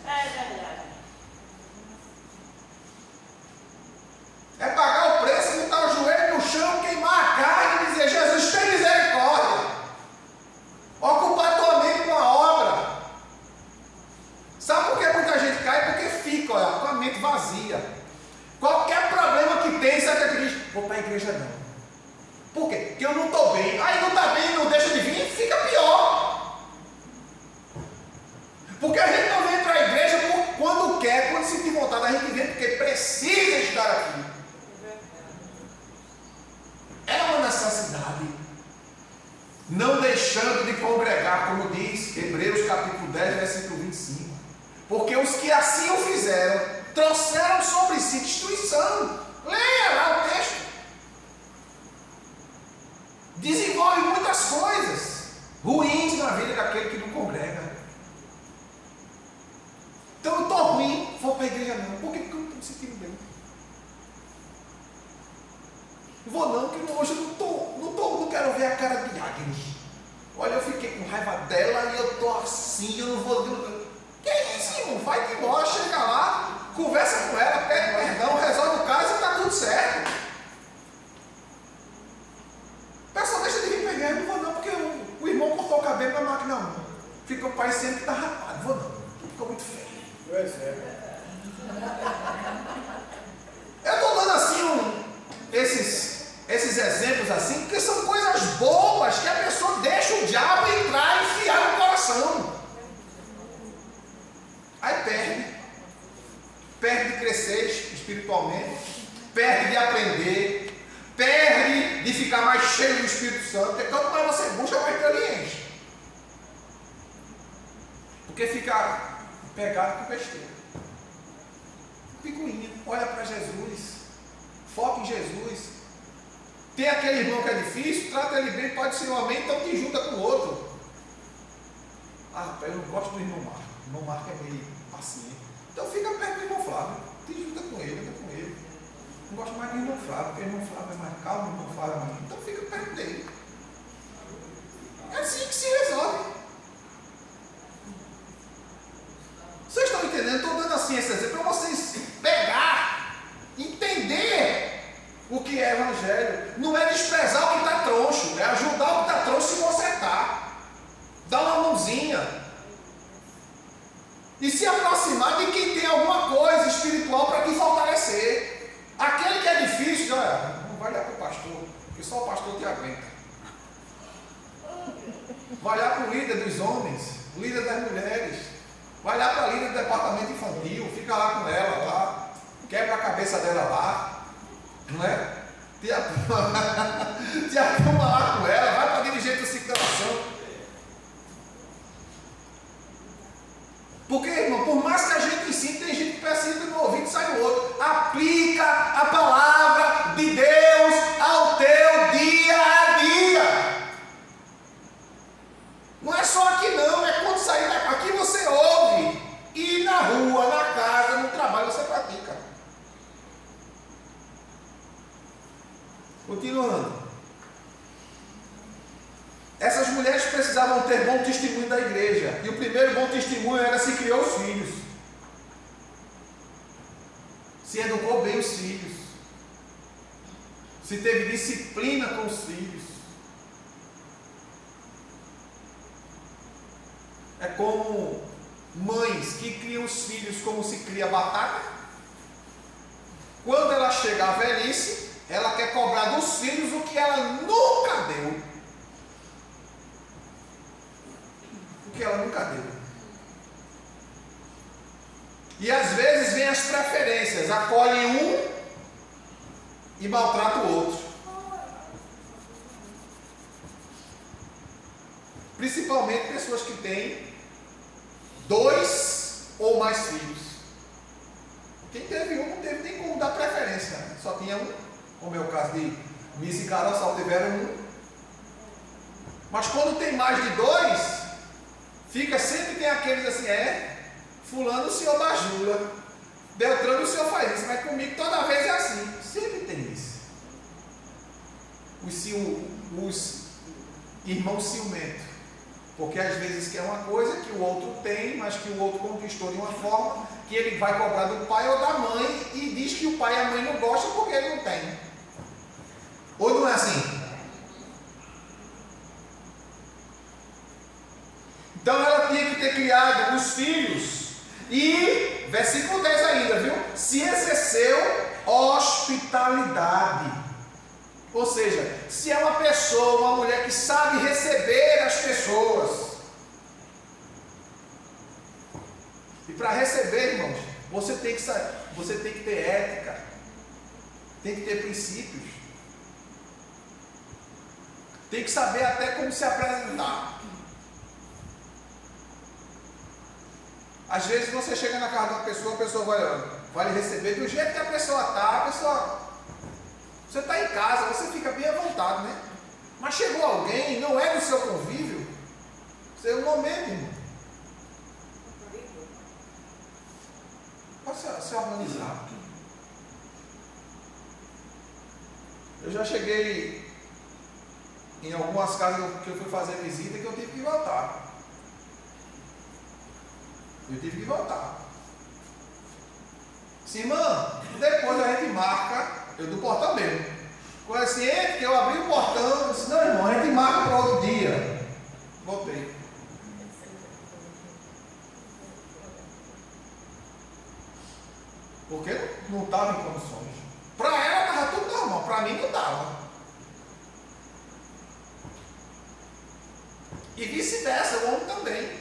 É verdade. É pagar o preço, botar o joelho no chão, queimar a carne e dizer, Jesus, tem misericórdia. Ocupar tua mente com a obra. Sabe por que muita gente cai? Porque fica, olha, com a mente vazia. Qualquer problema que tem, sabe o que diz? Vou para a igreja não. Por quê? Porque eu não estou bem. Aí não está bem, não deixa de vir, fica pior. Porque a gente não vem para a igreja quando quer, quando sentir vontade, a gente vem porque precisa estar aqui. É uma necessidade. Não deixando de congregar, como diz Hebreus capítulo 10, versículo 25. Porque os que assim o fizeram, trouxeram sobre si destruição. Leia lá o texto. Desenvolve muitas coisas ruins na vida daquele que não congrega. Então eu estou ruim, vou para a igreja não. Por que eu não estou me sentindo bem? Vou não, porque hoje eu não quero ver a cara de Agnes. Olha, eu fiquei com raiva dela e eu estou assim, eu não vou. Que é isso, irmão? Vai embora, chega lá, conversa com ela, pede perdão, resolve o caso e está tudo certo. O pessoal deixa de vir para a igreja, não vou não, porque o irmão cortou o cabelo na máquina 1. Ficou parecendo que está rapado, vou não, ficou muito feio. Eu estou dando assim esses exemplos assim, porque são coisas bobas que a pessoa deixa o diabo entrar e enfiar no coração. Aí perde de crescer espiritualmente, perde de aprender, perde de ficar mais cheio do Espírito Santo, porque quanto mais você busca, mais ele enche. Porque fica pegado com besteira. Picuinha, olha para Jesus, foca em Jesus. Tem aquele irmão que é difícil, trata ele bem, pode ser um amém, então te junta com o outro. Ah, rapaz, eu não gosto do irmão Marco. O irmão Marco é meio paciente. Então fica perto do irmão Flávio, te junta com ele, anda com ele. Não gosto mais do irmão Flávio, porque o irmão Flávio é mais calmo, o irmão Flávio é mais. Então fica perto dele. É assim que se resolve. Vocês estão entendendo? Estou dando assim esse exemplo para vocês pegar, entender o que é evangelho. Não é desprezar o que está troncho, é ajudar o que está troncho a se consertar. Dar uma mãozinha. E se aproximar de quem tem alguma coisa espiritual para te fortalecer. Aquele que é difícil, olha, não vai olhar para o pastor, porque só o pastor te aguenta. Vai olhar para o líder dos homens, o líder das mulheres. Vai lá para a líder do departamento infantil, fica lá com ela, lá, quebra a cabeça dela lá, não é? Te arruma lá com ela, vai para a dirigente da situação. Porque, irmão, por mais que a gente ensine, tem gente que precisa no ouvido e sai no outro. Aplica a palavra de Deus ao teu dia a dia. Não é só aqui não, é quando sair daqui. Aqui você ouve. E na rua, na casa, no trabalho você pratica. Continuando. Essas mulheres precisavam ter bom testemunho da igreja. E o primeiro bom testemunho era se criou os filhos. Se educou bem os filhos. Se teve disciplina com os filhos. É como mães que criam os filhos como se cria batata. Quando ela chega à velhice, ela quer cobrar dos filhos o que ela nunca deu. O que ela nunca deu. E às vezes vem as preferências, acolhe um e maltrata o outro. Principalmente pessoas que têm 2 ou mais filhos. Quem teve um não teve nem como dar preferência, né? Só tinha um, como é o caso de Miss e Carol, só tiveram um. Mas quando tem mais de dois, sempre tem aqueles assim, fulano o senhor bajula, Beltrano o senhor faz isso, mas comigo toda vez é assim. Sempre tem isso. Os irmãos ciumentos. Porque às vezes quer uma coisa que o outro tem, mas que o outro conquistou de uma forma que ele vai cobrar do pai ou da mãe e diz que o pai e a mãe não gostam porque ele não tem. Ou não é assim? Então ela tinha que ter criado os filhos e, versículo 10 ainda, viu? Se exerceu hospitalidade. Ou seja, se é uma pessoa, uma mulher que sabe receber as pessoas. E para receber, irmãos, você tem que ter ética, tem que ter princípios, tem que saber até como se apresentar. Às vezes você chega na casa de uma pessoa, a pessoa vai lhe receber do jeito que a pessoa está, você está em casa, você fica bem à vontade, né? Mas chegou alguém, não é do seu convívio, seu momento, irmão. Pode se organizar. Eu já cheguei em algumas casas que eu fui fazer visita que eu tive que voltar. Sim, irmã, depois a gente marca. Eu do portão mesmo. Quando assim, que eu abri o portão, eu disse, não, irmão, a gente marca para outro dia. Voltei. Porque não estava em condições. Para ela estava tudo normal, para mim não estava. E vice-versa, o homem também.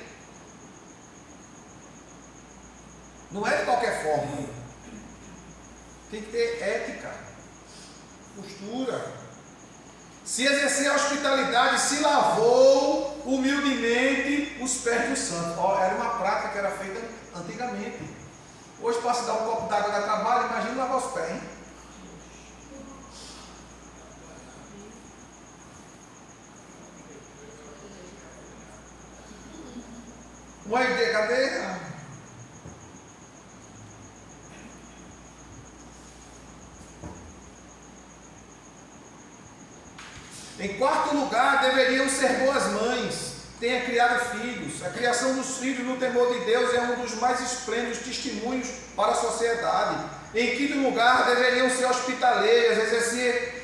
Não é de qualquer forma. Tem que ter ética, postura. Se exercer a hospitalidade, se lavou humildemente os pés dos santos. Era uma prática que era feita antigamente. Hoje, para se dar um copo d'água dá trabalho, imagina lavar os pés, hein? Uma ideia, cadê? Em quarto lugar, deveriam ser boas mães, tenha criado filhos. A criação dos filhos no temor de Deus é um dos mais esplêndidos testemunhos para a sociedade. Em quinto lugar, deveriam ser hospitaleiras,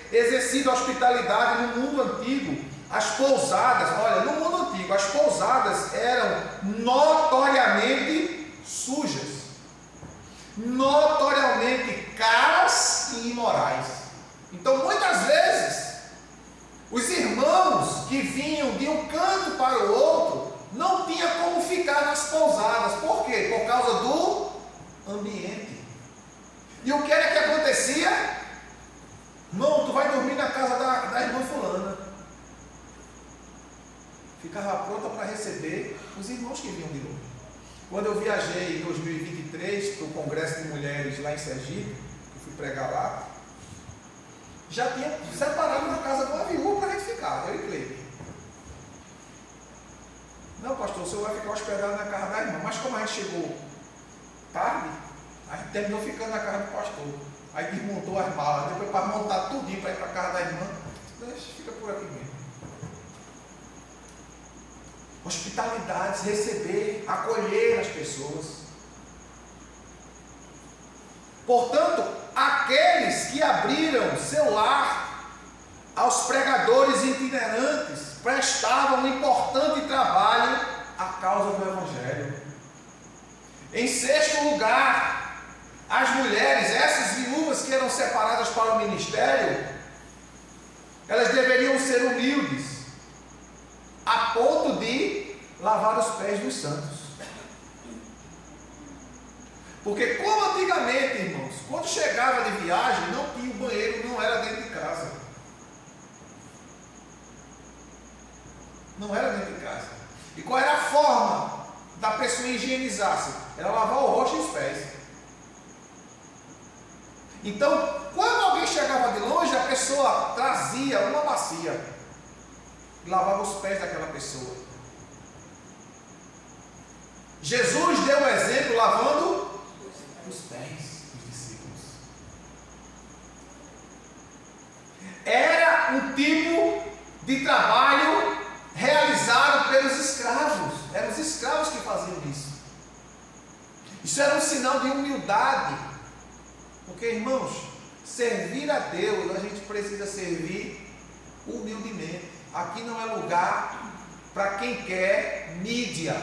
exercido a hospitalidade no mundo antigo. As pousadas, no mundo antigo, as pousadas eram notoriamente sujas, notoriamente caras e imorais. Então, muitas vezes, os irmãos que vinham de um canto para o outro não tinham como ficar nas pousadas. Por quê? Por causa do ambiente. E o que era que acontecia? Não, tu vai dormir na casa da irmã fulana. Ficava pronta para receber os irmãos que vinham de longe. Quando eu viajei em 2023 para o Congresso de Mulheres lá em Sergipe, eu fui pregar lá, já tinha separado na casa de uma viúva para a gente ficar, eu e Cleide. Não, pastor, o senhor vai ficar hospedado na casa da irmã. Mas como a gente chegou tarde, a gente terminou ficando na casa do pastor. Aí desmontou as malas, depois para montar tudinho para ir para a casa da irmã, deixa, fica por aqui mesmo. Hospitalidades, receber, acolher as pessoas. Portanto, aqueles que abriram seu lar aos pregadores itinerantes prestavam um importante trabalho à causa do Evangelho. Em sexto lugar, as mulheres, essas viúvas que eram separadas para o ministério, elas deveriam ser humildes, a ponto de lavar os pés dos santos. Porque como antigamente, irmãos, quando chegava de viagem, não tinha o banheiro, não era dentro de casa. Não era dentro de casa. E qual era a forma da pessoa higienizar-se? Era lavar o rosto e os pés. Então, quando alguém chegava de longe, a pessoa trazia uma bacia e lavava os pés daquela pessoa. Jesus deu o exemplo lavando os pés dos discípulos. Era um tipo de trabalho realizado pelos escravos. Eram os escravos que faziam isso. Isso era um sinal de humildade. Porque, irmãos, servir a Deus, a gente precisa servir humildemente. Aqui não é lugar para quem quer mídia,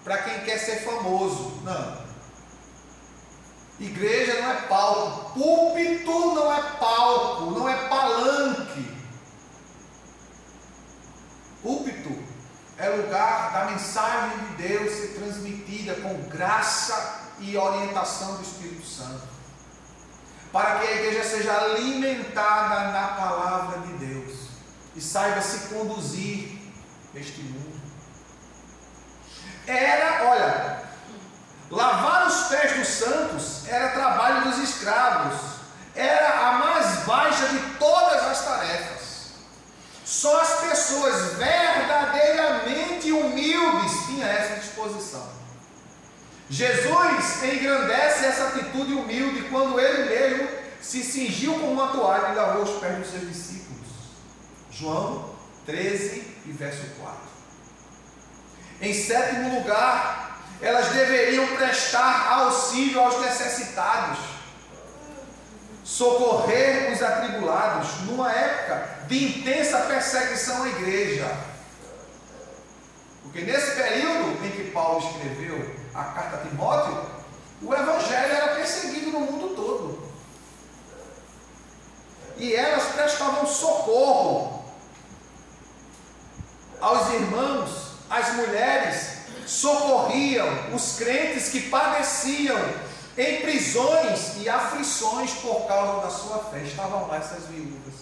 para quem quer ser famoso. Não. Igreja não é palco. Púlpito não é palco, não é palanque. Púlpito é lugar da mensagem de Deus ser transmitida com graça e orientação do Espírito Santo, para que a igreja seja alimentada na palavra de Deus e saiba se conduzir neste mundo. Lavar os pés dos santos era trabalho dos escravos, era a mais baixa de todas as tarefas. Só as pessoas verdadeiramente humildes tinham essa disposição. Jesus engrandece essa atitude humilde quando ele mesmo se cingiu com uma toalha e lavou os pés dos seus discípulos. João 13 e verso 4. Em sétimo lugar, elas deveriam prestar auxílio aos necessitados, socorrer os atribulados numa época de intensa perseguição à igreja. Porque nesse período em que Paulo escreveu a carta a Timóteo, o evangelho era perseguido no mundo todo. E elas prestavam socorro aos irmãos, às mulheres, socorriam os crentes que padeciam em prisões e aflições por causa da sua fé. Estavam lá essas viúvas,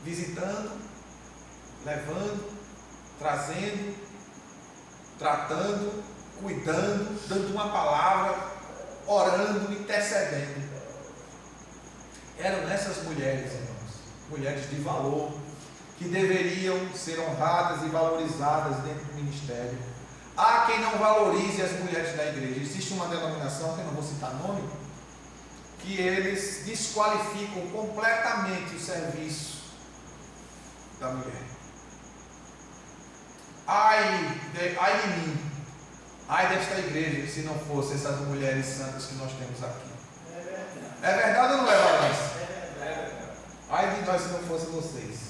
visitando, levando, trazendo, tratando, cuidando, dando uma palavra, orando, intercedendo. Eram essas mulheres, irmãos, mulheres de valor, que deveriam ser honradas e valorizadas dentro do ministério. Há quem não valorize as mulheres da igreja. Existe uma denominação, que eu não vou citar nome, que eles desqualificam completamente o serviço da mulher. Ai de mim, ai desta igreja, se não fossem essas mulheres santas que nós temos aqui. É verdade ou não é, Valência? Ai de nós se não fossem vocês.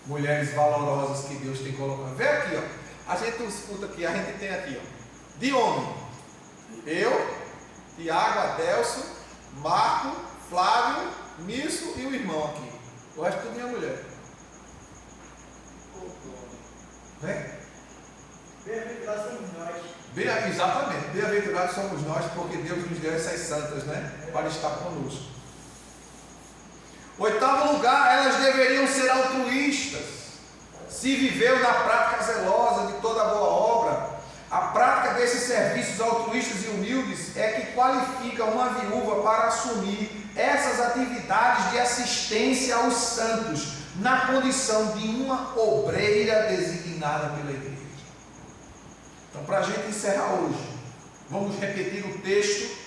Mulheres valorosas que Deus tem colocado. Vê aqui, ó. A gente escuta aqui, a gente tem aqui, ó. De homem, eu, Tiago, Adelso, Marco, Flávio, Milson e o irmão aqui. O resto tudo é mulher. Bem-aventurados somos nós. Exatamente, bem-aventurados somos nós, porque Deus nos deu essas santas, né? Para estar conosco. Oitavo lugar, elas deveriam ser altruístas. Se viveu na prática zelosa de toda boa obra, a prática desses serviços altruístas e humildes é que qualifica uma viúva para assumir essas atividades de assistência aos santos, na condição de uma obreira designada pela igreja. Então, para a gente encerrar hoje, vamos repetir o texto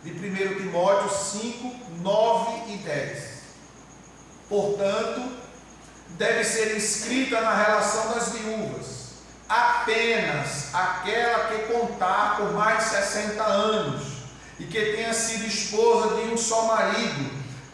de 1 Timóteo 5, 9 e 10. Portanto, deve ser inscrita na relação das viúvas apenas aquela que contar por mais de 60 anos e que tenha sido esposa de um só marido,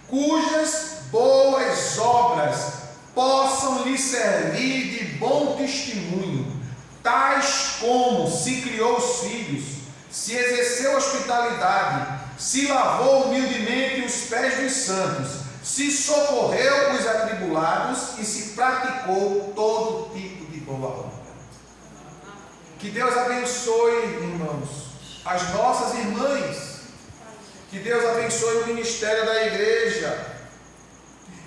cujas boas obras possam lhe servir de bom testemunho, tais como se criou os filhos, se exerceu hospitalidade, se lavou humildemente os pés dos santos, se socorreu os atribulados e se praticou todo tipo de boa obra. Que Deus abençoe, irmãos, as nossas irmãs. Que Deus abençoe o ministério da igreja.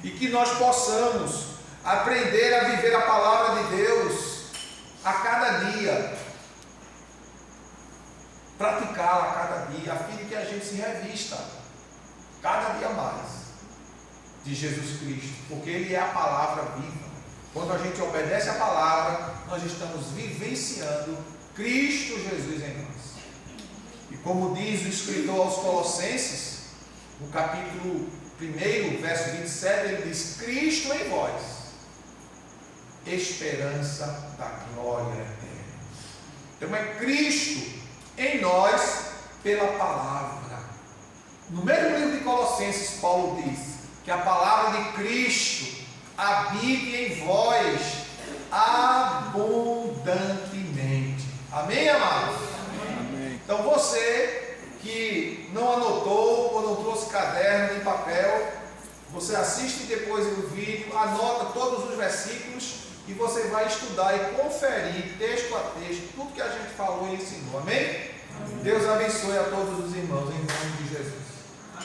E que nós possamos aprender a viver a palavra de Deus a cada dia. praticá-la a cada dia, a fim de que a gente se revista cada dia mais de Jesus Cristo, porque Ele é a palavra viva. Quando a gente obedece a palavra, nós estamos vivenciando Cristo Jesus em nós. E como diz o escritor aos Colossenses, no capítulo 1, verso 27, ele diz: Cristo em vós, esperança da glória eterna. Então é Cristo em nós pela palavra. No mesmo livro de Colossenses, Paulo diz que a palavra de Cristo habite em vós abundantemente. Amém, amados? Amém. Então você que não anotou ou não trouxe caderno nem papel, você assiste depois o vídeo, anota todos os versículos e você vai estudar e conferir texto a texto tudo que a gente falou e ensinou. Amém? Amém. Deus abençoe a todos os irmãos em nome de Jesus.